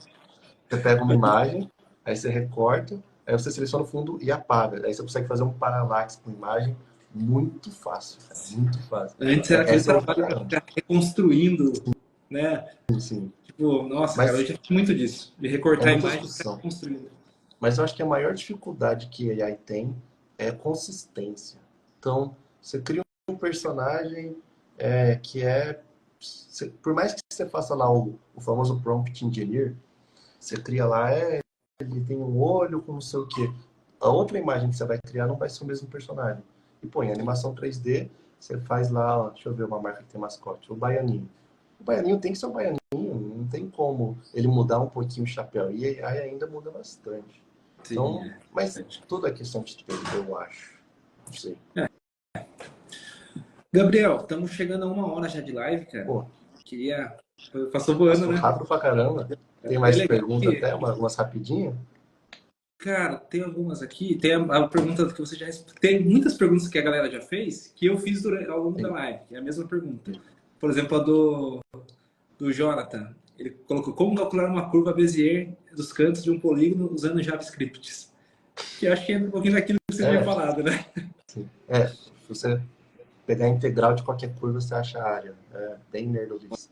Speaker 2: Você pega uma imagem, aí você recorta, aí você seleciona o fundo e apaga. Aí você consegue fazer um paralaxe com imagem muito fácil, cara, muito fácil.
Speaker 1: Antes era aquele
Speaker 2: Essa eu uso
Speaker 1: trabalho
Speaker 2: pra
Speaker 1: de
Speaker 2: caramba.
Speaker 1: ficar reconstruindo, né?
Speaker 2: Sim.
Speaker 1: Tipo, nossa, cara,
Speaker 2: Mas
Speaker 1: hoje é muito disso. De
Speaker 2: é
Speaker 1: recortar a
Speaker 2: muita
Speaker 1: imagem e ficar
Speaker 2: discussão.
Speaker 1: reconstruindo.
Speaker 2: Mas eu acho que a maior dificuldade que a AI tem é consistência. Então, você cria um personagem que por mais que você faça lá o famoso prompt engineer, você cria lá, ele tem um olho com não sei o quê. A outra imagem que você vai criar não vai ser o mesmo personagem. E põe animação 3D, você faz lá, ó, deixa eu ver uma marca que tem mascote, o Baianinho. O Baianinho tem que ser um Baianinho, não tem como ele mudar um pouquinho o chapéu. E aí ainda muda bastante.
Speaker 1: Sim,
Speaker 2: Então,
Speaker 1: é
Speaker 2: mas
Speaker 1: verdade.
Speaker 2: tudo é questão de tempo, eu acho. Não sei.
Speaker 1: Gabriel, estamos chegando a 1 hora já de live, cara.
Speaker 2: Pô,
Speaker 1: Queria. Passou voando,
Speaker 2: passou
Speaker 1: né?
Speaker 2: rápido pra caramba. Tem
Speaker 1: É
Speaker 2: mais
Speaker 1: legal
Speaker 2: perguntas
Speaker 1: que,
Speaker 2: até, umas rapidinhas?
Speaker 1: cara, tem algumas aqui. Tem a pergunta que você já. Tem muitas perguntas que a galera já fez que eu fiz ao longo da
Speaker 2: Sim.
Speaker 1: live. É a mesma pergunta. Por exemplo, a do Jonathan. Ele colocou como calcular uma curva Bézier dos cantos de um polígono usando JavaScript. Que eu acho que entra um pouquinho daquilo que você tinha
Speaker 2: É,
Speaker 1: falado, né?
Speaker 2: sim. Se você pegar a integral de qualquer curva, você acha a área. É bem nerdice.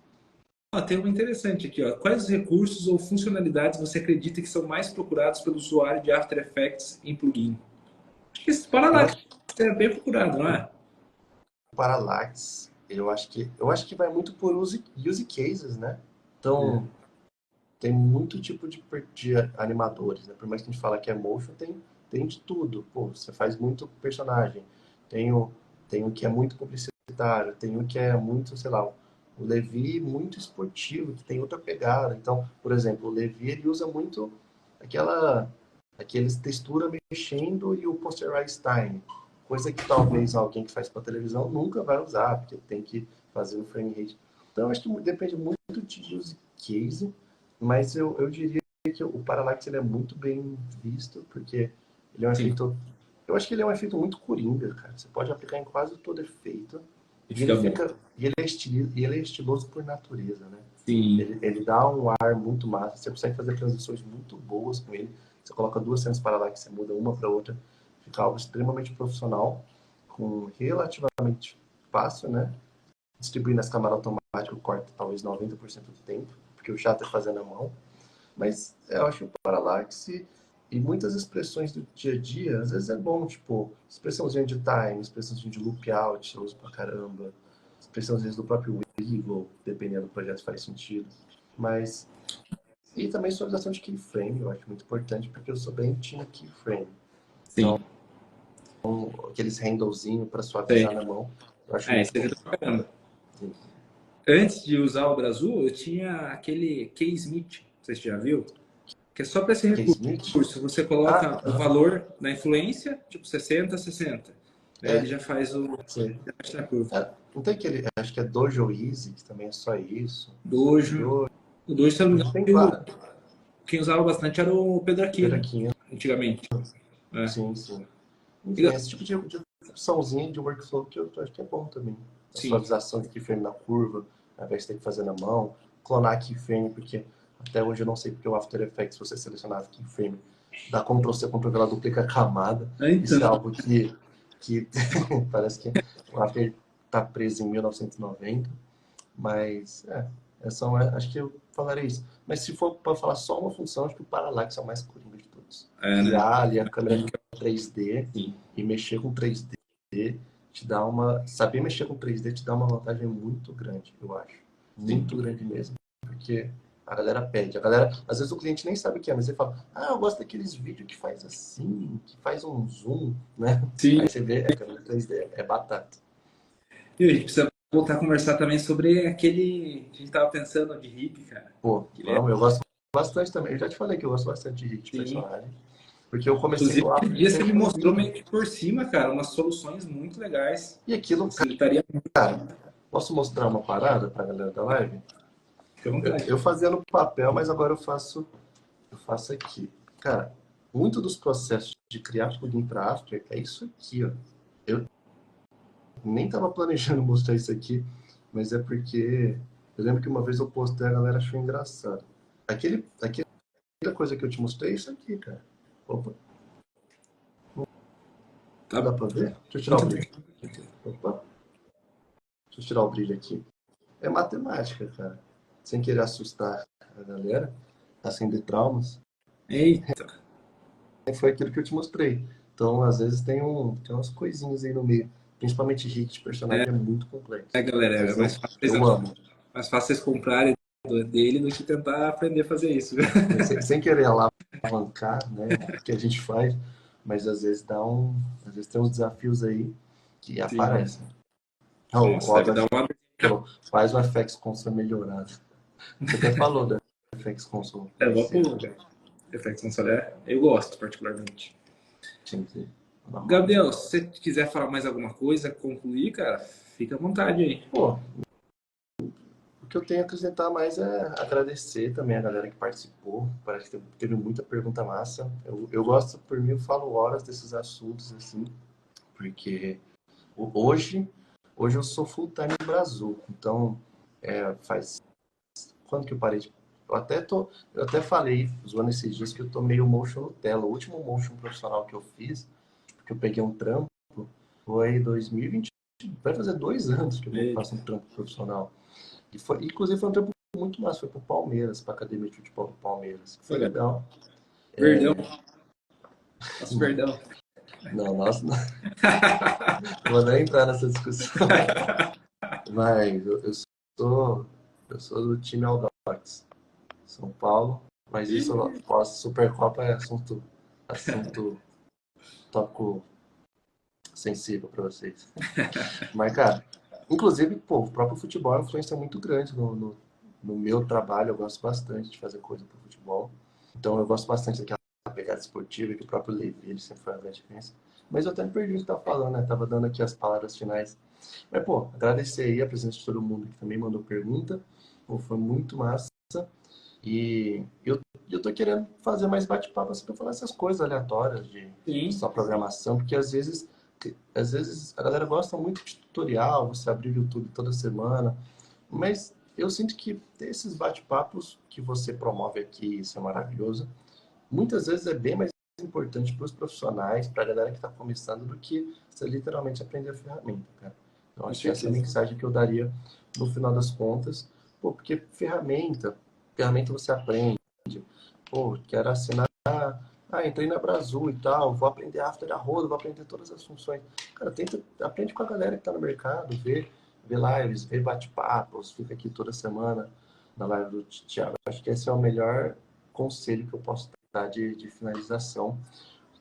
Speaker 1: Ó, tem uma interessante aqui, ó. Quais os recursos ou funcionalidades você acredita que são mais procurados pelo usuário de After Effects em plugin? Acho que esse
Speaker 2: Eu
Speaker 1: Parallax
Speaker 2: acho que
Speaker 1: é bem procurado, não é?
Speaker 2: o Parallax, eu acho que vai muito por use cases, né? Então, tem muito tipo de animadores, né? Por mais que a gente fala que é motion, tem de tudo. Pô, você faz muito personagem. Tem o, tem o que é muito publicitário, tem o que é muito, sei lá, o Levi muito esportivo, que tem outra pegada. Então, por exemplo, o Levi ele usa muito aquela aqueles textura mexendo e o posterize time, coisa que talvez alguém que faz para televisão nunca vai usar, porque tem que fazer no frame rate. Então, acho que depende muito de use case, mas eu diria que o Parallax ele é muito bem visto, porque ele é um
Speaker 1: Sim,
Speaker 2: efeito. Eu acho que ele é um efeito muito coringa, cara. Você pode aplicar em quase todo efeito.
Speaker 1: e
Speaker 2: E ele
Speaker 1: fica bom.
Speaker 2: fica. E ele é estiloso por natureza, né?
Speaker 1: Sim,
Speaker 2: Ele dá um ar muito massa. Você consegue fazer transições muito boas com ele. Você coloca duas cenas Parallax, você muda uma para outra. Fica algo extremamente profissional, com relativamente fácil, né? Distribuindo as câmeras automáticas, corta talvez 90% do tempo, porque o chato é fazendo a mão. Mas eu acho que o Parallax e muitas expressões do dia a dia, às vezes é bom, tipo, expressãozinha de time, expressãozinha de loop out, eu uso pra caramba, expressãozinhas do próprio Wiggle, dependendo do projeto faz sentido. Mas, e também suavização de keyframe, eu acho muito importante, porque eu sou bem time keyframe.
Speaker 1: sim.
Speaker 2: aqueles handlezinhos para
Speaker 1: Sei.
Speaker 2: suavizar na mão. Eu acho
Speaker 1: Isso
Speaker 2: muito
Speaker 1: aí
Speaker 2: bom.
Speaker 1: eu tô bacana.
Speaker 2: Sim.
Speaker 1: Antes de usar o Brasil, eu tinha aquele K-Smith, você já viu? Que é só para esse
Speaker 2: Case Smith?
Speaker 1: recurso. Você
Speaker 2: Ah,
Speaker 1: coloca o valor na influência, tipo 60, 60. Aí ele
Speaker 2: é,
Speaker 1: já faz o
Speaker 2: sei.
Speaker 1: teste na curva.
Speaker 2: Não tem aquele, acho que é Dojo Easy, que também é só isso.
Speaker 1: Dojo. O Dojo, se eu não me
Speaker 2: Dojo tem
Speaker 1: engano,
Speaker 2: vários.
Speaker 1: quem usava bastante era o Pedro Aquino,
Speaker 2: Peraquinho.
Speaker 1: antigamente. É.
Speaker 2: Sim, sim.
Speaker 1: E,
Speaker 2: Enfim, esse tipo de opçãozinha de workflow que eu acho que é bom também. A
Speaker 1: sim,
Speaker 2: suavização de keyframe na curva, ao invés de ter que fazer na mão. Clonar keyframe, porque até hoje eu não sei porque o After Effects, se você selecionar keyframe, dá Ctrl+C, Ctrl+V, ela duplica a camada.
Speaker 1: então,
Speaker 2: Isso é algo que parece que o After está preso em 1990. Mas, acho que eu falaria isso. Mas se for para falar só uma função, acho que o Parallax é o mais coringa de todos.
Speaker 1: né?
Speaker 2: Criar ali a câmera 3D
Speaker 1: Sim.
Speaker 2: e mexer com 3D te dá uma... Saber mexer com 3D te dá uma vantagem muito grande, eu acho.
Speaker 1: Sim.
Speaker 2: Muito grande mesmo. Porque a galera pede. A galera, às vezes o cliente nem sabe o que é, mas ele fala, eu gosto daqueles vídeos que faz assim, que faz um zoom, né?
Speaker 1: Sim.
Speaker 2: Aí você vê, a câmera 3D é batata.
Speaker 1: E a gente precisa voltar a conversar também sobre aquele que a gente estava pensando de hippie, cara.
Speaker 2: Pô,
Speaker 1: Que ele é,
Speaker 2: vamos, eu gosto bastante também. Eu já te falei que eu gosto bastante de hit de
Speaker 1: sim.
Speaker 2: personagem. Porque eu comecei
Speaker 1: Inclusive,
Speaker 2: no
Speaker 1: aquele
Speaker 2: After
Speaker 1: dia você me
Speaker 2: Effects
Speaker 1: mostrou
Speaker 2: 2000.
Speaker 1: meio que por cima, cara, umas soluções muito legais.
Speaker 2: E aquilo,
Speaker 1: Facilitaria muito.
Speaker 2: cara, posso mostrar uma parada pra galera da live?
Speaker 1: Fica à
Speaker 2: Eu,
Speaker 1: vontade.
Speaker 2: eu fazia no papel, mas agora eu faço aqui. Cara, muito dos processos de criar plugin para After é isso aqui, ó. Eu nem tava planejando mostrar isso aqui, mas é porque eu lembro que uma vez eu postei e a galera achou engraçado. Aquela coisa que eu te mostrei é isso aqui, cara. Opa,
Speaker 1: Tá
Speaker 2: dá pra ver? Deixa eu tirar o
Speaker 1: muito
Speaker 2: brilho.
Speaker 1: tranquilo.
Speaker 2: Opa, deixa eu tirar o brilho aqui. É matemática, cara. Sem querer assustar a galera, acender traumas.
Speaker 1: Eita.
Speaker 2: Foi aquilo que eu te mostrei. Então, às vezes, tem umas coisinhas aí no meio. Principalmente hit de personagem é muito complexo.
Speaker 1: Galera, é
Speaker 2: Mas
Speaker 1: mais
Speaker 2: eu,
Speaker 1: fácil,
Speaker 2: eu amo.
Speaker 1: mais fácil vocês comprarem dele do que tentar aprender a fazer isso.
Speaker 2: Sem querer alavancar, né, o que a gente faz, mas às vezes tem uns desafios aí que
Speaker 1: Sim.
Speaker 2: aparecem. O
Speaker 1: Nossa, deve dar
Speaker 2: Albert
Speaker 1: uma.
Speaker 2: falou, faz o FX Console melhorado. Você até falou do FX Console
Speaker 1: É,
Speaker 2: mais
Speaker 1: vou
Speaker 2: cedo.
Speaker 1: pôr, cara. Reflexão solar, eu gosto particularmente.
Speaker 2: Tinha que ser normal.
Speaker 1: Gabriel, se você quiser falar mais alguma coisa, concluir, cara, fica à vontade aí.
Speaker 2: Pô, o que eu tenho a acrescentar mais é agradecer também a galera que participou. Parece que teve muita pergunta massa. Eu gosto, por mim, eu falo horas desses assuntos, assim, porque hoje, hoje eu sou full time no Brasil. Então, faz... Quando que eu parei de... Eu até falei, zoando esses dias, que eu tô meio motion Nutella. O último motion profissional que eu fiz, porque eu peguei um trampo, foi 2020. Vai fazer 2 anos que eu faço um trampo profissional. Inclusive foi um trampo muito massa, foi pro Palmeiras, pra Academia de Futebol do Palmeiras. Foi
Speaker 1: Legal.
Speaker 2: legal.
Speaker 1: Verdão. Nosso verdão.
Speaker 2: Não, nossa, não vou nem entrar nessa discussão. Mas eu sou do time Audax, São Paulo. Mas isso, Supercopa é assunto tópico sensível para vocês. Mas, cara, inclusive, pô, o próprio futebol é uma influência muito grande no meu trabalho. Eu gosto bastante de fazer coisa pro futebol. Então, eu gosto bastante daquela pegada esportiva que o próprio Levi, ele sempre foi uma grande diferença. Mas eu até me perdi o que estava falando, né? Tava dando aqui as palavras finais. Mas, pô, agradecer aí a presença de todo mundo que também mandou pergunta. Pô, foi muito massa. E eu tô querendo fazer mais bate-papo assim, pra falar essas coisas aleatórias de
Speaker 1: Sim.
Speaker 2: só programação, porque às vezes a galera gosta muito de tutorial, você abrir o YouTube toda semana, mas eu sinto que ter esses bate-papos que você promove aqui, isso é maravilhoso, muitas vezes é bem mais importante para os profissionais, para a galera que está começando, do que você literalmente aprender a ferramenta, cara. Eu
Speaker 1: Com
Speaker 2: acho que essa é a
Speaker 1: certeza.
Speaker 2: mensagem que eu daria no final das contas. Pô, porque ferramenta você aprende. Pô, quero assinar. Entrei na Brasil e tal, vou aprender After a roda, vou aprender todas as funções. Cara, aprende com a galera que está no mercado, vê lives, vê bate-papos, fica aqui toda semana na live do Thiago. Acho que esse é o melhor conselho que eu posso dar de finalização.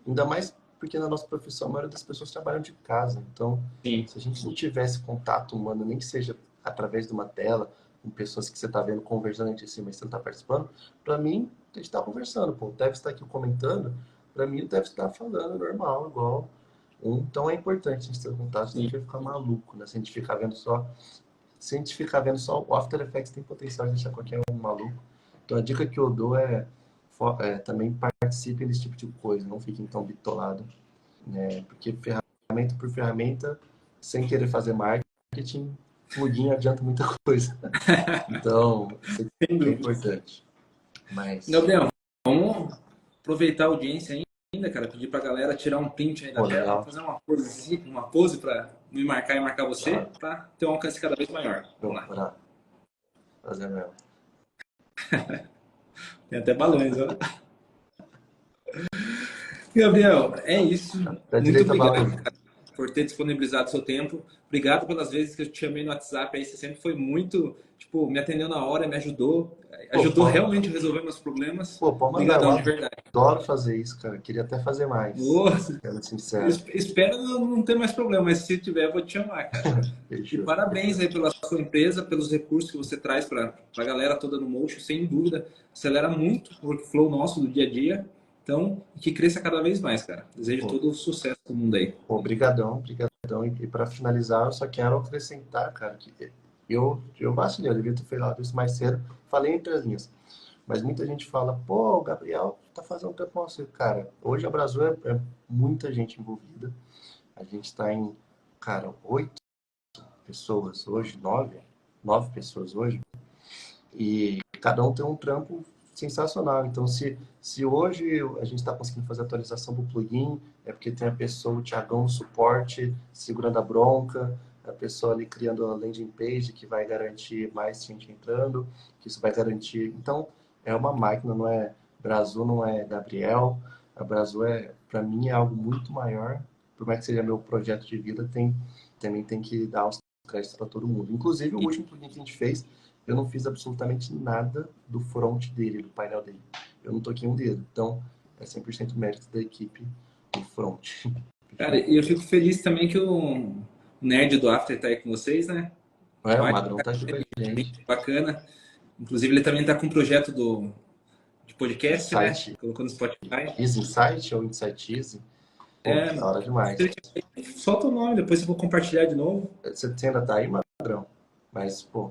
Speaker 2: Ainda mais porque na nossa profissão a maioria das pessoas trabalham de casa. Então,
Speaker 1: Sim.
Speaker 2: se a gente não tivesse contato humano, nem que seja através de uma tela, com pessoas que você está vendo conversando entre si, mas você não está participando, para mim, a gente está conversando. Pô, o Dev está aqui comentando, para mim o Dev está falando normal, igual. Então é importante a gente ter contato, senão a gente vai ficar maluco, né? Se a gente ficar vendo só. Se a gente ficar vendo só, o After Effects tem potencial de deixar qualquer um maluco. Então a dica que eu dou também participem desse tipo de coisa, não fiquem tão bitolados, né? Porque ferramenta por ferramenta, sem querer fazer marketing, plugin adianta muita coisa. Então, isso
Speaker 1: Sem
Speaker 2: é
Speaker 1: dúvida.
Speaker 2: importante. Mas,
Speaker 1: Gabriel, vamos aproveitar a audiência ainda, cara. Pedir pra galera tirar um print aí da
Speaker 2: pô,
Speaker 1: tela,
Speaker 2: legal.
Speaker 1: fazer uma pose para me marcar e marcar você, para ter um alcance cada vez maior. Vamos lá.
Speaker 2: Bora fazer mesmo.
Speaker 1: Tem até balões, ó. Gabriel, é isso.
Speaker 2: Da
Speaker 1: Muito
Speaker 2: direita,
Speaker 1: obrigado,
Speaker 2: balão.
Speaker 1: cara, por ter disponibilizado seu tempo. Obrigado pelas vezes que eu te chamei no WhatsApp. Aí você sempre foi muito, tipo, me atendeu na hora, me ajudou. Ajudou realmente a resolver meus problemas.
Speaker 2: Pô, pode mandar.
Speaker 1: Obrigadão, de verdade.
Speaker 2: Adoro fazer isso, cara. Queria até fazer mais.
Speaker 1: Nossa,
Speaker 2: Sendo sincero.
Speaker 1: espero não ter mais problema, mas se tiver, eu vou te chamar, cara. E parabéns aí pela sua empresa, pelos recursos que você traz para a galera toda no Motion, sem dúvida. Acelera muito o workflow nosso do dia a dia. Então, que cresça cada vez mais, cara. Desejo todo o sucesso do mundo aí.
Speaker 2: Obrigadão. E para finalizar, eu só quero acrescentar, cara, que eu vacilei, eu devia ter falado isso mais cedo. Falei entre as linhas. Mas muita gente fala, pô, o Gabriel tá fazendo tempo com você. Cara, hoje a Brasil é muita gente envolvida. A gente está em, cara, 8 pessoas hoje, 9 pessoas hoje. E cada um tem um trampo sensacional. Então, se hoje a gente está conseguindo fazer atualização do plugin, é porque tem a pessoa, o Thiagão, no suporte, segurando a bronca, a pessoa ali criando a landing page que vai garantir mais gente entrando, que isso vai garantir. Então, é uma máquina, não é Brasil, não é Gabriel. A Brasil para mim, é algo muito maior. Por mais que seja meu projeto de vida, também tem que dar os créditos para todo mundo. Inclusive, o último plugin que a gente fez, eu não fiz absolutamente nada do front dele, do painel dele. Eu não toquei um dedo. Então, é 100% mérito da equipe do front.
Speaker 1: Cara, e eu fico feliz também que o nerd do After tá aí com vocês, né?
Speaker 2: O Madrão tá aqui com a gente.
Speaker 1: Bacana. Inclusive, ele também tá com um projeto de podcast,
Speaker 2: Insight.
Speaker 1: né? Colocou no Spotify.
Speaker 2: Easy Insight ou Insight Easy. Pô, da hora demais.
Speaker 1: Solta o nome, depois eu vou compartilhar de novo.
Speaker 2: Você ainda tá aí, Madrão? Mas, pô,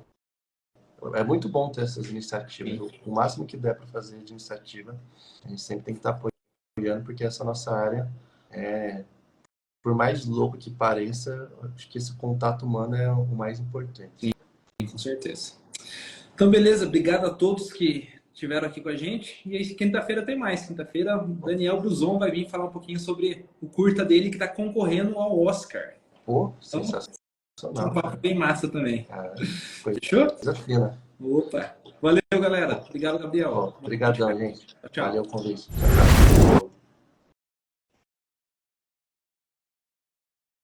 Speaker 2: é muito bom ter essas iniciativas. O máximo que der para fazer de iniciativa, a gente sempre tem que estar apoiando, porque essa nossa área por mais louco que pareça, acho que esse contato humano é o mais importante.
Speaker 1: Sim, com certeza. Então, beleza. Obrigado a todos que estiveram aqui com a gente. E aí, quinta-feira tem mais. Quinta-feira, o Daniel Bruzon vai vir falar um pouquinho sobre o curta dele que está concorrendo ao Oscar.
Speaker 2: Pô,
Speaker 1: então,
Speaker 2: sensacional.
Speaker 1: Um papo bem massa também.
Speaker 2: Fechou? Coisa fina.
Speaker 1: Opa. Valeu, galera. Obrigado, Gabriel.
Speaker 2: Obrigadão, gente.
Speaker 1: Tchau.
Speaker 2: Valeu o convite. Tchau.